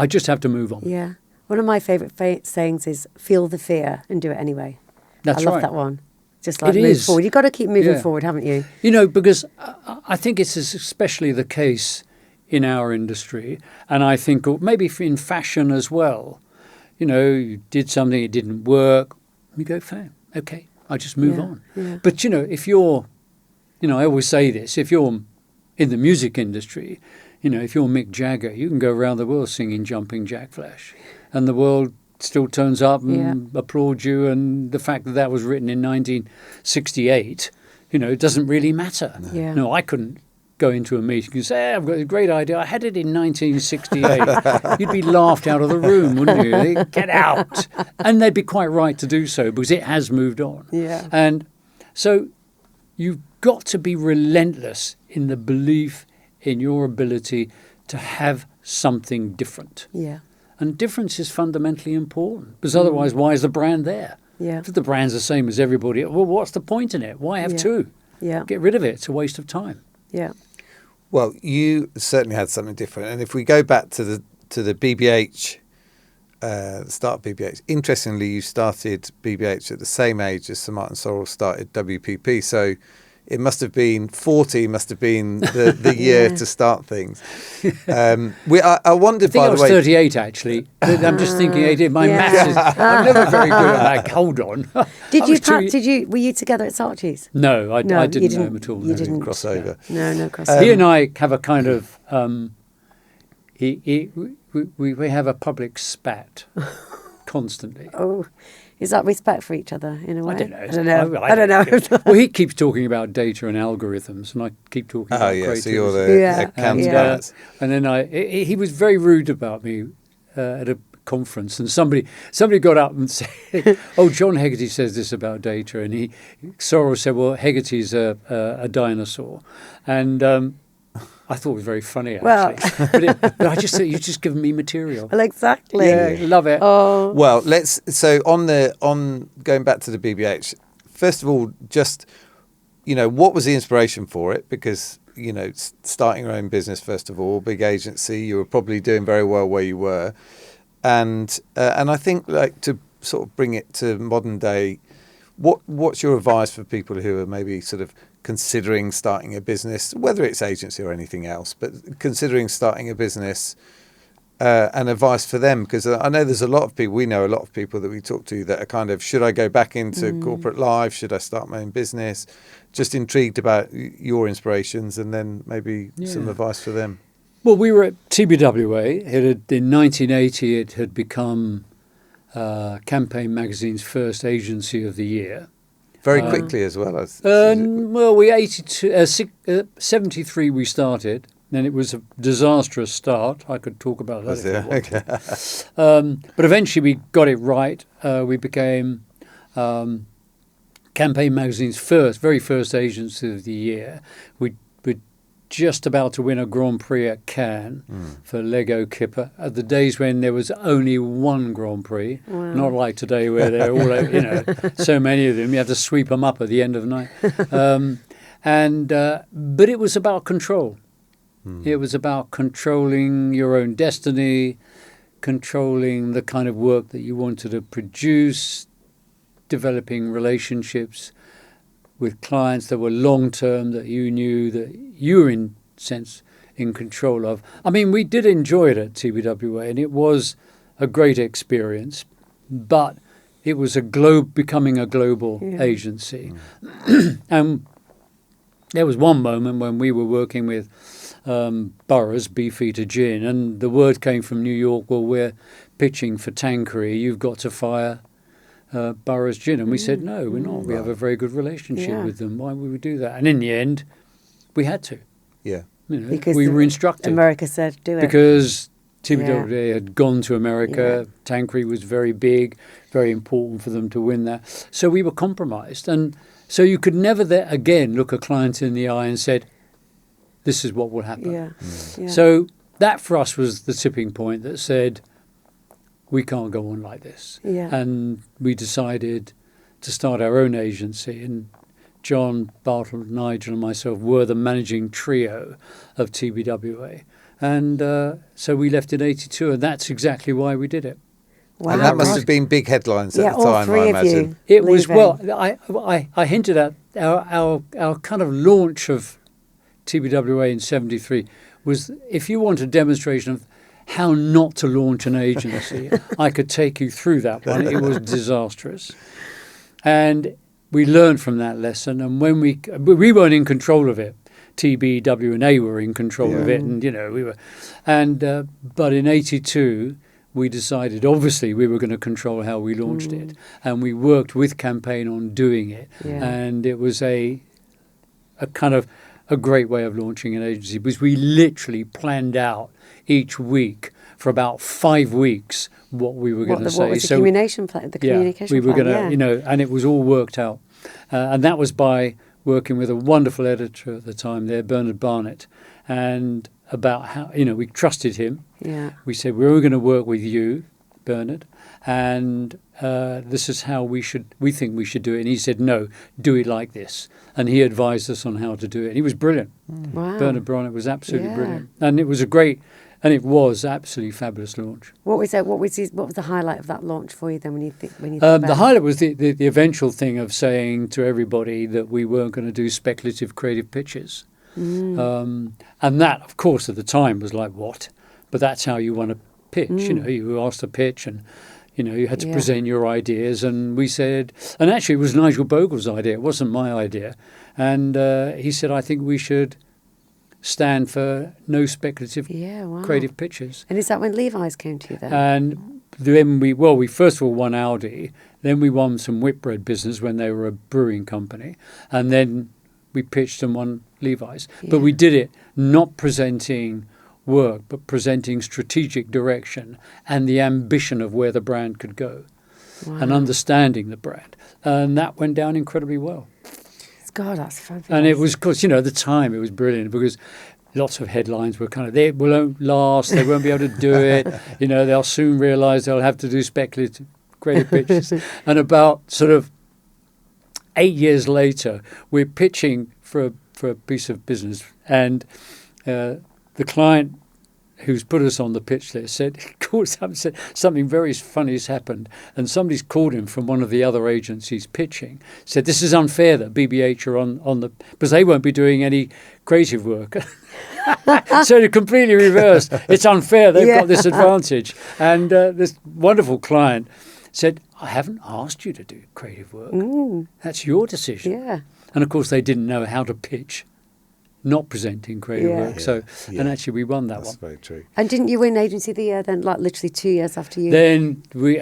Speaker 3: just have to move on.
Speaker 2: Yeah. One of my favourite sayings is feel the fear and do it anyway.
Speaker 3: That's
Speaker 2: I love that one. just like
Speaker 3: It
Speaker 2: move
Speaker 3: is.
Speaker 2: forward. You've got to keep moving forward, haven't you?
Speaker 3: You know, because I think it's especially the case in our industry, and I think maybe in fashion as well. You know, you did something, it didn't work, you go, fine, okay, I just move on.
Speaker 2: Yeah.
Speaker 3: But, you know, if you're, you know, I always say this, if you're in the music industry, you know, if you're Mick Jagger, you can go around the world singing Jumping Jack Flash, and the world still turns up and applauds you, and the fact that was written in 1968, you know, it doesn't really matter. No, I couldn't go into a meeting and say, hey, I've got a great idea, I had it in 1968. You'd be laughed out of the room, wouldn't you? Get out. And they'd be quite right to do so, because it has moved on.
Speaker 2: Yeah.
Speaker 3: And so you've got to be relentless in the belief in your ability to have something different.
Speaker 2: Yeah.
Speaker 3: And difference is fundamentally important, because otherwise, why is the brand there?
Speaker 2: Yeah.
Speaker 3: If the brand's the same as everybody, well, what's the point in it? Why have two?
Speaker 2: Yeah.
Speaker 3: Get rid of it. It's a waste of time.
Speaker 2: Yeah.
Speaker 1: Well, you certainly had something different. And if we go back to the BBH, the start of BBH, interestingly, you started BBH at the same age as Sir Martin Sorrell started WPP. So it must have been 40, must have been the year to start things. I wondered,
Speaker 3: I think
Speaker 1: by
Speaker 3: I
Speaker 1: the
Speaker 3: was
Speaker 1: way...
Speaker 3: 38, actually. I'm just thinking, my maths is... I'm never very good at that. Hold on.
Speaker 2: Were you together at Sarchi's?
Speaker 3: No, I didn't know him at all.
Speaker 2: You didn't
Speaker 1: cross over.
Speaker 2: No crossover.
Speaker 3: He and I have a kind of... we have a public spat constantly.
Speaker 2: Oh, is that respect for each other in a way?
Speaker 3: I don't know. Well, he keeps talking about data and algorithms, and I keep talking about creativity.
Speaker 1: So you're the counterbalance.
Speaker 3: And then he was very rude about me at a conference, and somebody got up and said, "Oh, John Hegarty says this about data," and Sorrell said, "Well, Hegarty's a dinosaur," and. I thought it was very funny, actually. But I just thought, you've just given me material.
Speaker 2: Well, exactly.
Speaker 3: Yeah, love it.
Speaker 2: Oh.
Speaker 1: Well, on going back to the BBH, first of all, just, you know, what was the inspiration for it? Because, you know, starting your own business, first of all, big agency, you were probably doing very well where you were. And I think, like, to sort of bring it to modern day, what's your advice for people who are maybe sort of considering starting a business, whether it's agency or anything else, but considering starting a business, and advice for them? Because I know there's we know a lot of people that we talk to that are kind of, should I go back into corporate life? Should I start my own business? Just intrigued about your inspirations, and then maybe some advice for them.
Speaker 3: Well, we were at TBWA. In 1980, it had become Campaign Magazine's first agency of the year.
Speaker 1: Very quickly as well.
Speaker 3: Well, 73 we started, and it was a disastrous start. I could talk about that if you want. But eventually we got it right. We became Campaign Magazine's very first agency of the year. We were just about to win a Grand Prix at Cannes for Lego Kipper at the days when there was only one Grand Prix, not like today where they're all, you know, so many of them. You have to sweep them up at the end of the night. But it was about control. It was about controlling your own destiny, controlling the kind of work that you wanted to produce, developing relationships with clients that were long-term, that you knew that you were in control of. I mean, we did enjoy it at TBWA, and it was a great experience, but it was becoming a global agency. And there was one moment when we were working with Burroughs, Beefeater Gin, and the word came from New York, well, we're pitching for Tanqueray, you've got to fire Burroughs Gin. And we said, no, we're not. We have a very good relationship with them. Why would we do that? And in the end, we had to.
Speaker 1: Yeah.
Speaker 3: You know,
Speaker 2: because
Speaker 3: we were instructed.
Speaker 2: America said, do it.
Speaker 3: Because TBWA had gone to America. Tanqueray was very big, very important for them to win that. So we were compromised. And so you could never again look a client in the eye and said, this is what will happen. So that for us was the tipping point that said, we can't go on like this. And we decided to start our own agency. And John, Bartle, Nigel and myself were the managing trio of TBWA. And so we left in 82, and that's exactly why we did it.
Speaker 2: Wow.
Speaker 1: And that must have been big headlines at the
Speaker 2: all
Speaker 1: time,
Speaker 2: three
Speaker 1: I
Speaker 2: of
Speaker 1: imagine.
Speaker 2: you.
Speaker 3: It was,
Speaker 2: leaving.
Speaker 3: well, I hinted at our kind of launch of TBWA in 73 was, if you want a demonstration of how not to launch an agency, I could take you through that one. It was disastrous. And we learned from that lesson. And when we weren't in control of it. TBW&A were in control of it. And, we were. And but in 82, we decided, obviously, we were going to control how we launched it. And we worked with Campaign on doing it.
Speaker 2: Yeah.
Speaker 3: And it was a kind of a great way of launching an agency, because we literally planned out each week for about 5 weeks what we were going to say.
Speaker 2: What was the communication plan? The communication
Speaker 3: we were
Speaker 2: plan,
Speaker 3: going to, and it was all worked out. And that was by working with a wonderful editor at the time there, Bernard Barnett, and about how, we trusted him.
Speaker 2: Yeah.
Speaker 3: We said, we're going to work with you, Bernard, and this is how we think we should do it. And he said, no, do it like this. And he advised us on how to do it. And he was brilliant.
Speaker 2: Wow.
Speaker 3: Bernard Barnett was absolutely brilliant. And it was absolutely fabulous launch.
Speaker 2: What was the highlight of that launch for you then when you think about
Speaker 3: the highlight was the eventual thing of saying to everybody that we weren't going to do speculative creative pitches. And that, of course, at the time was like, what? But that's how you want to pitch. You were asked to pitch, and you had to present your ideas. And we said, and actually it was Nigel Bogle's idea. It wasn't my idea. And he said, I think we should stand for no speculative creative pitches.
Speaker 2: And is that when Levi's came to you then?
Speaker 3: And then we first of all won Aldi, then we won some whitbread business when they were a brewing company, and then we pitched and won Levi's. But we did it not presenting work, but presenting strategic direction and the ambition of where the brand could go, and understanding the brand. And that went down incredibly well.
Speaker 2: God, that's fabulous.
Speaker 3: And it was, of course, at the time it was brilliant, because lots of headlines were kind of, they won't last, they won't be able to do it, they'll soon realise they'll have to do speculative creative pitches. And about sort of 8 years later, we're pitching for a piece of business, and the client who's put us on the pitch list said something very funny has happened, and somebody's called him from one of the other agencies pitching, said this is unfair that BBH are on the, because they won't be doing any creative work. So it completely reversed. It's unfair, they've got this advantage. And this wonderful client said, I haven't asked you to do creative work. That's your decision.
Speaker 2: Yeah.
Speaker 3: And of course they didn't know how to pitch not presenting creative work. So, and actually we won that one.
Speaker 1: That's very true.
Speaker 2: And didn't you win Agency of the Year then, like literally 2 years after you?
Speaker 3: Then we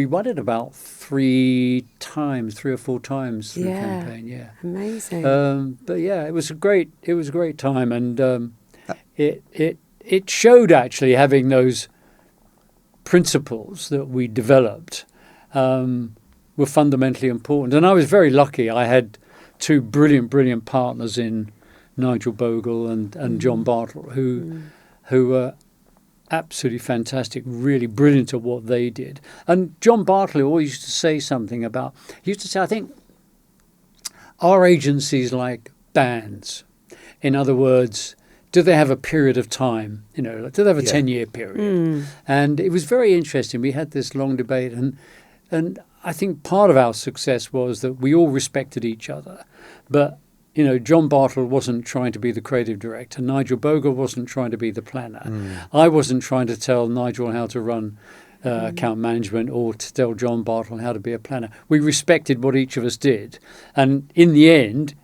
Speaker 3: won it about 3 or 4 times through the campaign. Yeah,
Speaker 2: amazing.
Speaker 3: But yeah, it was a great time, and it showed actually having those principles that we developed were fundamentally important. And I was very lucky. I had 2 brilliant partners in Nigel Bogle and John Bartle, who were absolutely fantastic, really brilliant at what they did. And John Bartle always used to say something about, he used to say, I think our agencies like bands. In other words, do they have a period of time? Do they have a 10-year period? And it was very interesting. We had this long debate, and I think part of our success was that we all respected each other. But John Bartle wasn't trying to be the creative director. Nigel Bogle wasn't trying to be the planner. I wasn't trying to tell Nigel how to run account management or to tell John Bartle how to be a planner. We respected what each of us did. And in the end,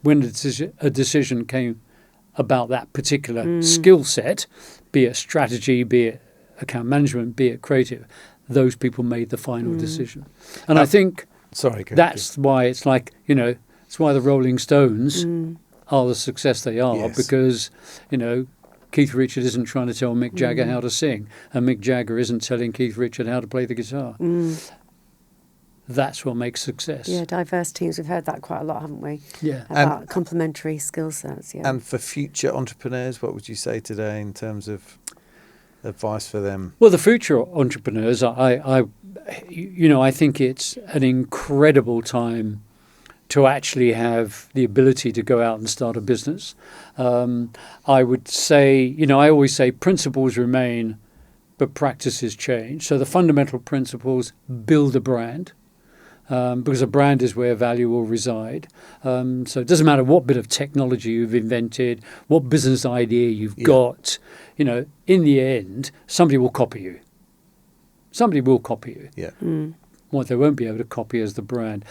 Speaker 3: when a decision came about that particular skill set, be it strategy, be it account management, be it creative, those people made the final decision. And I think that's why it's like, it's why the Rolling Stones are the success they are, because, Keith Richard isn't trying to tell Mick Jagger how to sing, and Mick Jagger isn't telling Keith Richard how to play the guitar. That's what makes success.
Speaker 2: Yeah, diverse teams. We've heard that quite a lot, haven't we?
Speaker 3: Yeah.
Speaker 2: About complementary skill sets,
Speaker 1: And for future entrepreneurs, what would you say today in terms of advice for them?
Speaker 3: Well, the future entrepreneurs, I think it's an incredible time to actually have the ability to go out and start a business. I would say, I always say principles remain, but practices change. So the fundamental principles build a brand. Because a brand is where value will reside. So it doesn't matter what bit of technology you've invented, what business idea you've got, in the end, somebody will copy you. Somebody will copy you.
Speaker 1: Yeah.
Speaker 3: What they won't be able to copy is the brand.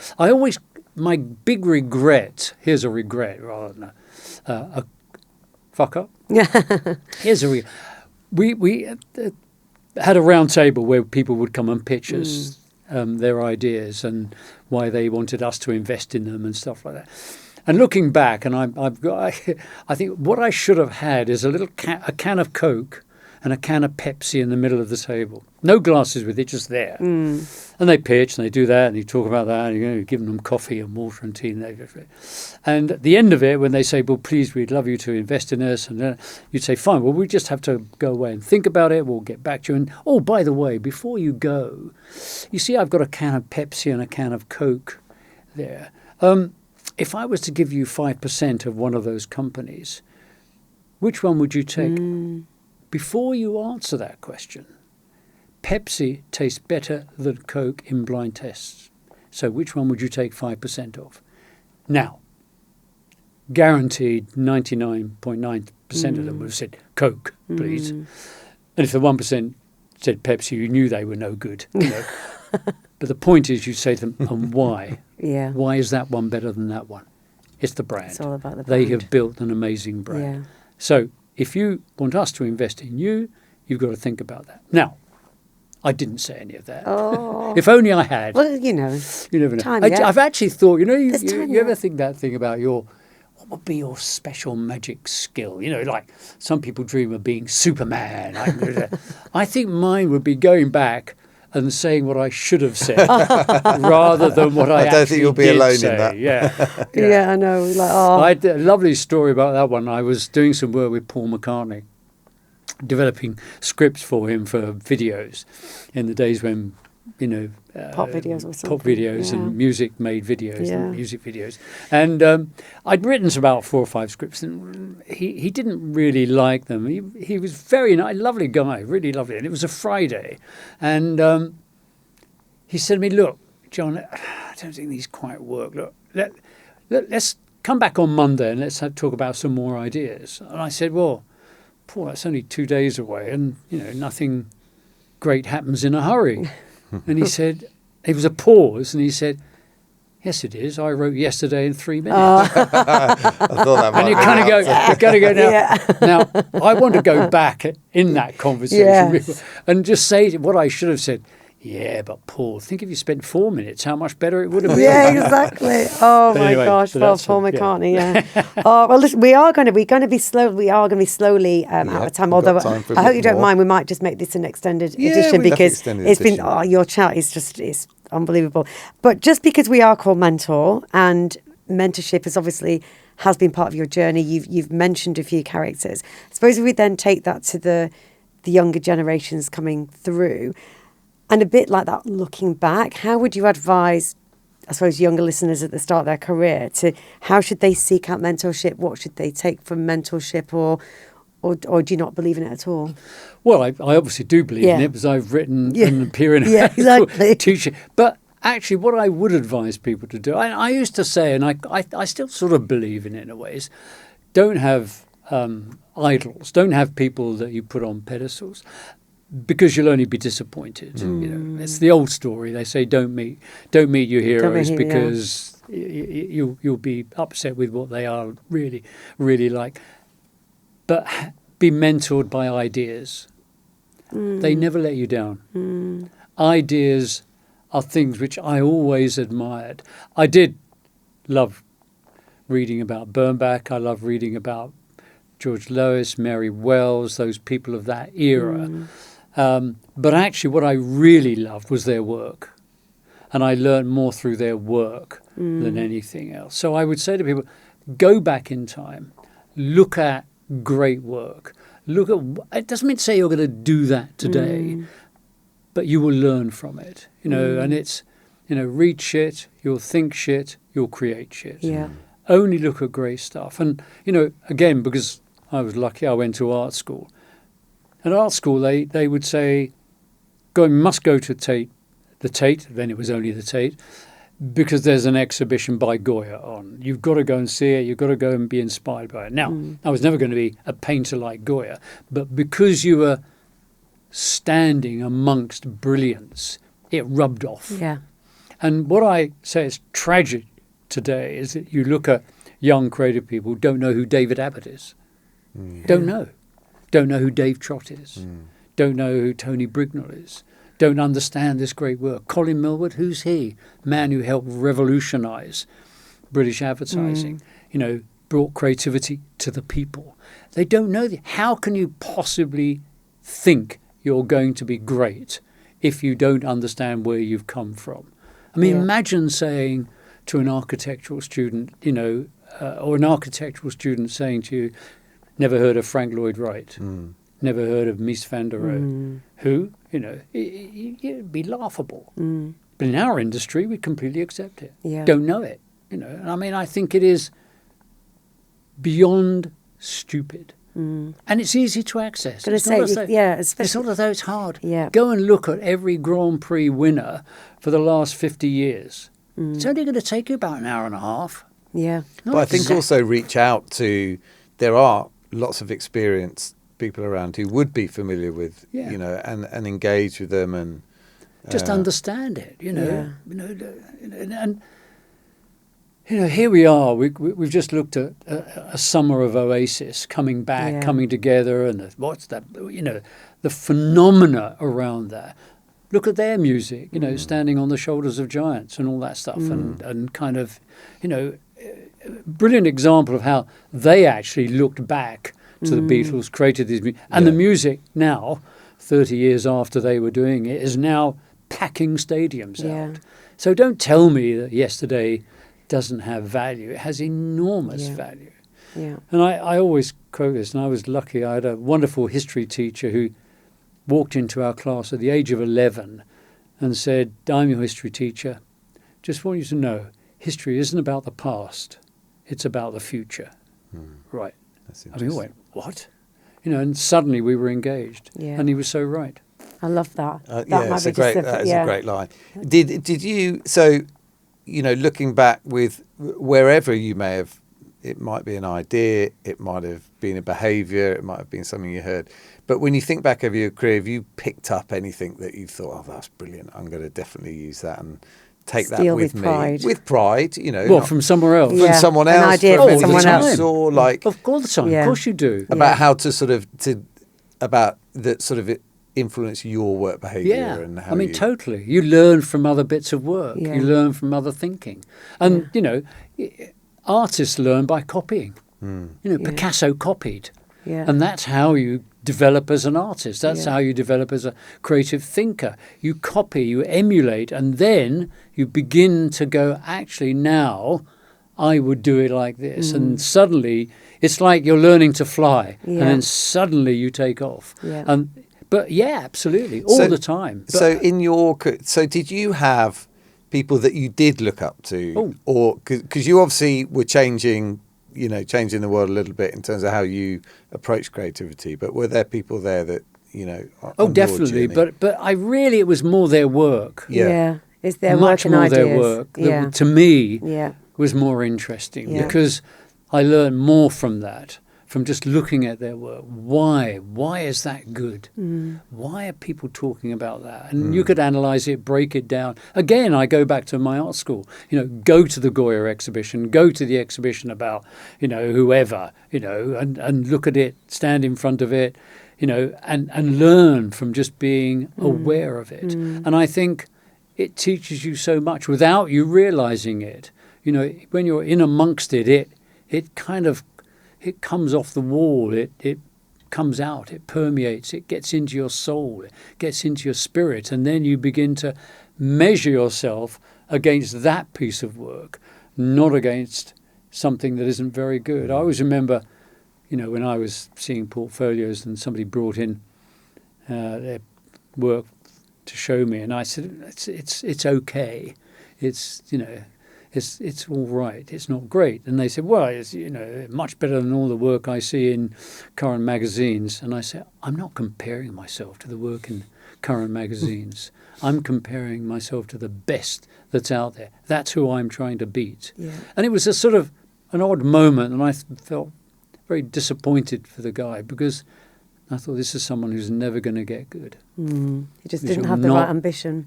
Speaker 3: My big regret, here's a regret rather than a fuck up. Here's a regret. We had a round table where people would come and pitch us their ideas and why they wanted us to invest in them and stuff like that. And looking back, and I think what I should have had is a can of Coke and a can of Pepsi in the middle of the table. No glasses with it, just there. And they pitch and they do that and you talk about that and you're giving them coffee and water and tea. And at the end of it, when they say, well, please, we'd love you to invest in us. And you'd say, fine, well, we just have to go away and think about it. We'll get back to you. And, oh, by the way, before you go, you see I've got a can of Pepsi and a can of Coke there. If I was to give you 5% of one of those companies, which one would you take? Before you answer that question, Pepsi tastes better than Coke in blind tests. So which one would you take 5% of? Now, guaranteed 99.9% of them would have said Coke, please. And if the 1% said Pepsi, you knew they were no good. But the point is, you say to them, and why?
Speaker 2: Yeah.
Speaker 3: Why is that one better than that one? It's the brand.
Speaker 2: It's all about the brand.
Speaker 3: They have built an amazing brand.
Speaker 2: Yeah.
Speaker 3: So if you want us to invest in you, you've got to think about that. Now, I didn't say any of that.
Speaker 2: Oh.
Speaker 3: If only I had.
Speaker 2: Well, you never know.
Speaker 3: I've actually thought, you
Speaker 2: time
Speaker 3: ever
Speaker 2: yet.
Speaker 3: think that thing about what would be your special magic skill? Like some people dream of being Superman. I think mine would be going back and saying what I should have said rather than what I
Speaker 1: don't think you'll be
Speaker 3: did
Speaker 1: alone
Speaker 3: say.
Speaker 1: in that.
Speaker 2: Yeah, I know.
Speaker 3: I had a lovely story about that one. I was doing some work with Paul McCartney, developing scripts for him for videos in the days when,
Speaker 2: pop videos or something.
Speaker 3: Pop videos and music made videos, and music videos. And I'd written about 4 or 5 scripts, and he didn't really like them. He was very nice, lovely guy, really lovely. And it was a Friday. And he said to me, look, John, I don't think these quite work. Look, let's come back on Monday and let's talk about some more ideas. And I said, well, Paul, that's only 2 days away and, nothing great happens in a hurry. And he said, there was a pause, and he said, yes, it is. I wrote yesterday in 3 minutes.
Speaker 1: I thought that might
Speaker 3: and you kind of go now.
Speaker 2: Yeah.
Speaker 3: Now, I want to go back in that conversation and just say what I should have said. Yeah, but Paul, think if you spent 4 minutes, how much better it would have been.
Speaker 2: Yeah, exactly. Oh my gosh, Paul McCartney. Yeah. Oh well, listen, we're going to be slowly out of time. Although I hope you don't mind, we might just make this an extended edition because it's been your chat is unbelievable. But just because we are called Mentor and mentorship has been part of your journey, you've mentioned a few characters. I suppose if we then take that to the younger generations coming through. And a bit like that, looking back, how would you advise, I suppose, younger listeners at the start of their career to how should they seek out mentorship? What should they take from mentorship, or do you not believe in it at all?
Speaker 3: Well, I obviously do believe in it because I've written and appear in
Speaker 2: exactly.
Speaker 3: teaching. But actually, what I would advise people to do, I used to say, and I still sort of believe in it in a way, is don't have idols, don't have people that you put on pedestals. Because you'll only be disappointed. It's the old story. They say don't meet your heroes because you'll be upset with what they are really, really like. But be mentored by ideas. They never let you down. Ideas are things which I always admired. I did love reading about Bernbach. I love reading about George Lois, Mary Wells, those people of that era. But actually what I really loved was their work. And I learned more through their work than anything else. So I would say to people, go back in time, look at great work. It doesn't mean to say you're going to do that today, but you will learn from it. And it's, read shit, you'll think shit, you'll create shit.
Speaker 2: Yeah.
Speaker 3: Only look at great stuff. And, again, because I was lucky, I went to art school. At art school, they would say, must go to the Tate, then it was only the Tate, because there's an exhibition by Goya on. You've got to go and see it. You've got to go and be inspired by it. Now, I was never going to be a painter like Goya, but because you were standing amongst brilliance, it rubbed off.
Speaker 2: Yeah.
Speaker 3: And what I say is tragic today is that you look at young creative people who don't know who David Abbott is. Don't know. Don't know who Dave Trott is. Don't know who Tony Brignall is. Don't understand this great work. Colin Millward, who's he? Man who helped revolutionise British advertising, brought creativity to the people. They don't know how can you possibly think you're going to be great if you don't understand where you've come from? I mean, imagine saying to an architectural student, or an architectural student saying to you, never heard of Frank Lloyd Wright, never heard of Mies van der Rohe, who, it'd be laughable. But in our industry, we completely accept it. Don't know it, And I mean, I think it is beyond stupid. And it's easy to access. It's not as though it's hard. Go and look at every Grand Prix winner for the last 50 years. It's only going to take you about an hour and a half.
Speaker 1: But I think also reach out to, there are lots of experienced people around who would be familiar with, and engage with them and
Speaker 3: just understand it, and here we are. We've just looked at a summer of Oasis coming back, coming together, and what's that? The phenomena around that. Look at their music, standing on the shoulders of giants and all that stuff, and kind of, brilliant example of how they actually looked back to the Beatles, created these music, and the music now, 30 years after they were doing it, is now packing stadiums out. So don't tell me that yesterday doesn't have value. It has enormous value. And I always quote this, and I was lucky. I had a wonderful history teacher who walked into our class at the age of 11 and said, I'm your history teacher. Just want you to know, history isn't about the past. It's about the future. Right. And we went, what? And suddenly we were engaged. And he was so right.
Speaker 2: I love that.
Speaker 1: That is a great line. Did you, so, looking back with wherever you may have, it might be an idea, it might have been a behaviour, it might have been something you heard. But when you think back over your career, have you picked up anything that you thought, that's brilliant, I'm going to definitely use that and take that with me?
Speaker 2: Pride.
Speaker 1: With pride,
Speaker 3: from somewhere else?
Speaker 1: From someone else.
Speaker 2: An idea from someone else.
Speaker 1: Or like,
Speaker 3: all the time, of course you do.
Speaker 1: About how to about that sort of influence your work behaviour and how
Speaker 3: totally. You learn from other bits of work. You learn from other thinking. And, artists learn by copying. Picasso copied. And that's how you develop as an artist. That's how you develop as a creative thinker. You copy, you emulate, and then you begin to go, actually, now I would do it like this. And suddenly it's like you're learning to fly. And then suddenly you take off. But absolutely, all the time. But,
Speaker 1: so did you have people that you did look up to, or because you obviously were changing the world a little bit in terms of how you approach creativity, but were there people there that
Speaker 3: definitely, but it was more their work.
Speaker 2: It's their
Speaker 3: much
Speaker 2: work and
Speaker 3: more
Speaker 2: ideas.
Speaker 3: Their work that, to me was more interesting because I learned more from that. From just looking at their work. Why is that good? Why are people talking about that? And you could analyse it, break it down. Again, I go back to my art school. Go to the Goya exhibition, go to the exhibition about, whoever, and look at it, stand in front of it, and learn from just being aware of it. And I think it teaches you so much without you realising it. When you're in amongst it kind of, it comes off the wall, it comes out, it permeates, it gets into your soul, it gets into your spirit, and then you begin to measure yourself against that piece of work, not against something that isn't very good. I always remember, when I was seeing portfolios and somebody brought in their work to show me, and I said, it's okay. It's it's all right. It's not great. And they said, well, it's, much better than all the work I see in current magazines. And I said, I'm not comparing myself to the work in current magazines. I'm comparing myself to the best that's out there. That's who I'm trying to beat. Yeah. And it was a sort of an odd moment, and I felt very disappointed for the guy, because I thought, this is someone who's never going to get good.
Speaker 2: He just didn't have the right ambition.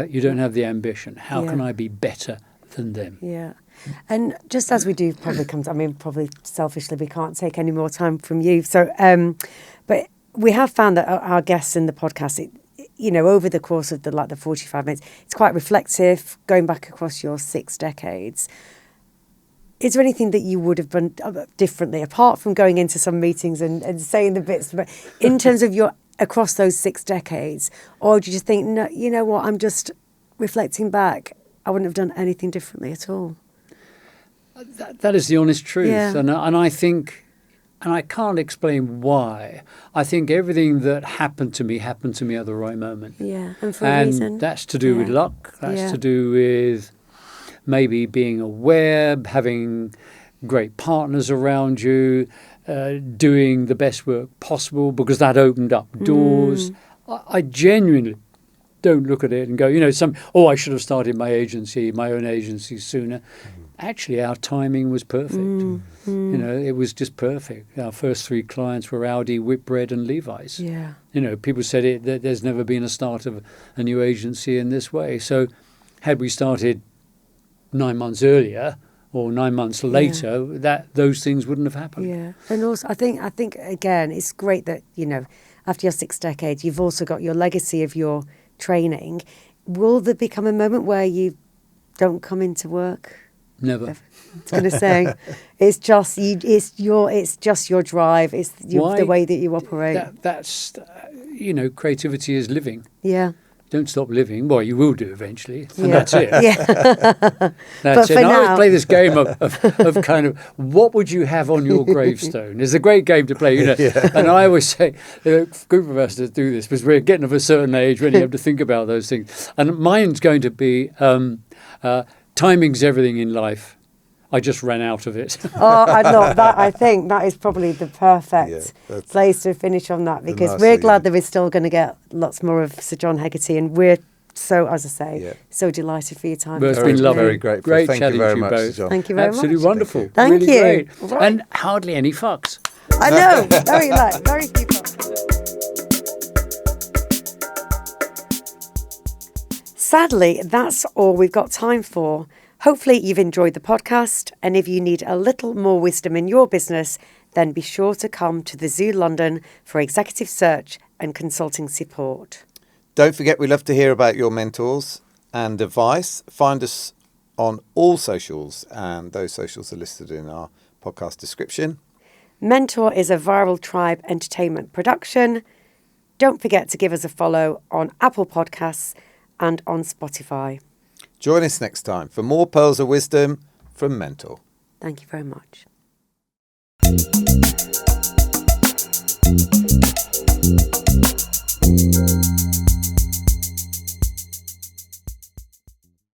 Speaker 3: You don't have the ambition. How can I be better than them?
Speaker 2: Yeah. And just as we do probably come to, probably selfishly, we can't take any more time from you. So, but we have found that our guests in the podcast, over the course of the 45 minutes, it's quite reflective, going back across your 6 decades. Is there anything that you would have done differently, apart from going into some meetings and saying the bits, but in terms of your across those 6 decades? Or do you just think, no, you know what, I'm just reflecting back, I wouldn't have done anything differently at all?
Speaker 3: That is the honest truth.
Speaker 2: Yeah.
Speaker 3: And I think, and I can't explain why, I think everything that happened to me at the right moment.
Speaker 2: Yeah, and for a reason.
Speaker 3: And that's to do with luck. That's to do with maybe being aware, having great partners around you, doing the best work possible, because that opened up doors. I genuinely don't look at it and go, I should have started my own agency sooner. Actually, our timing was perfect. It was just perfect. Our first 3 clients were Audi, Whitbread and Levi's. Yeah. People said that there's never been a start of a new agency in this way. So had we started 9 months earlier or 9 months later, those things wouldn't have happened.
Speaker 2: Yeah. And also, I think again, it's great that, after your 6 decades, you've also got your legacy of your training. Will there become a moment where you don't come into work?
Speaker 3: Never.
Speaker 2: I was going to say, it's just your drive. It's the way that you operate.
Speaker 3: That's creativity is living.
Speaker 2: Yeah.
Speaker 3: Don't stop living. Well, you will do eventually, and that's it.
Speaker 2: Yeah.
Speaker 3: That's it. I always play this game of kind of, what would you have on your gravestone? It's a great game to play, And I always say, a group of us that do this, because we're getting of a certain age when you have to think about those things. And mine's going to be timing's everything in life. I just ran out of it.
Speaker 2: I love that. I think that is probably the perfect place to finish on that, because we're glad that we're still going to get lots more of Sir John Hegarty, and we're so, as I say, so delighted for your time.
Speaker 3: Well, it's been lovely.
Speaker 1: Very grateful.
Speaker 3: Great
Speaker 1: Thank
Speaker 3: chatting
Speaker 1: you very
Speaker 3: to you
Speaker 1: much,
Speaker 3: both.
Speaker 1: Sir John.
Speaker 2: Thank you very much.
Speaker 3: Absolutely wonderful.
Speaker 2: Thank you.
Speaker 3: Great.
Speaker 2: Right.
Speaker 3: And hardly any fucks.
Speaker 2: I know. Very few fucks. Sadly, that's all we've got time for. Hopefully you've enjoyed the podcast, and if you need a little more wisdom in your business, then be sure to come to TheZoo.London for executive search and consulting support.
Speaker 1: Don't forget, we love to hear about your mentors and advice. Find us on all socials, and those socials are listed in our podcast description.
Speaker 2: Mentor is a Viral Tribe entertainment production. Don't forget to give us a follow on Apple Podcasts and on Spotify.
Speaker 1: Join us next time for more pearls of wisdom from Mentor.
Speaker 2: Thank you very much.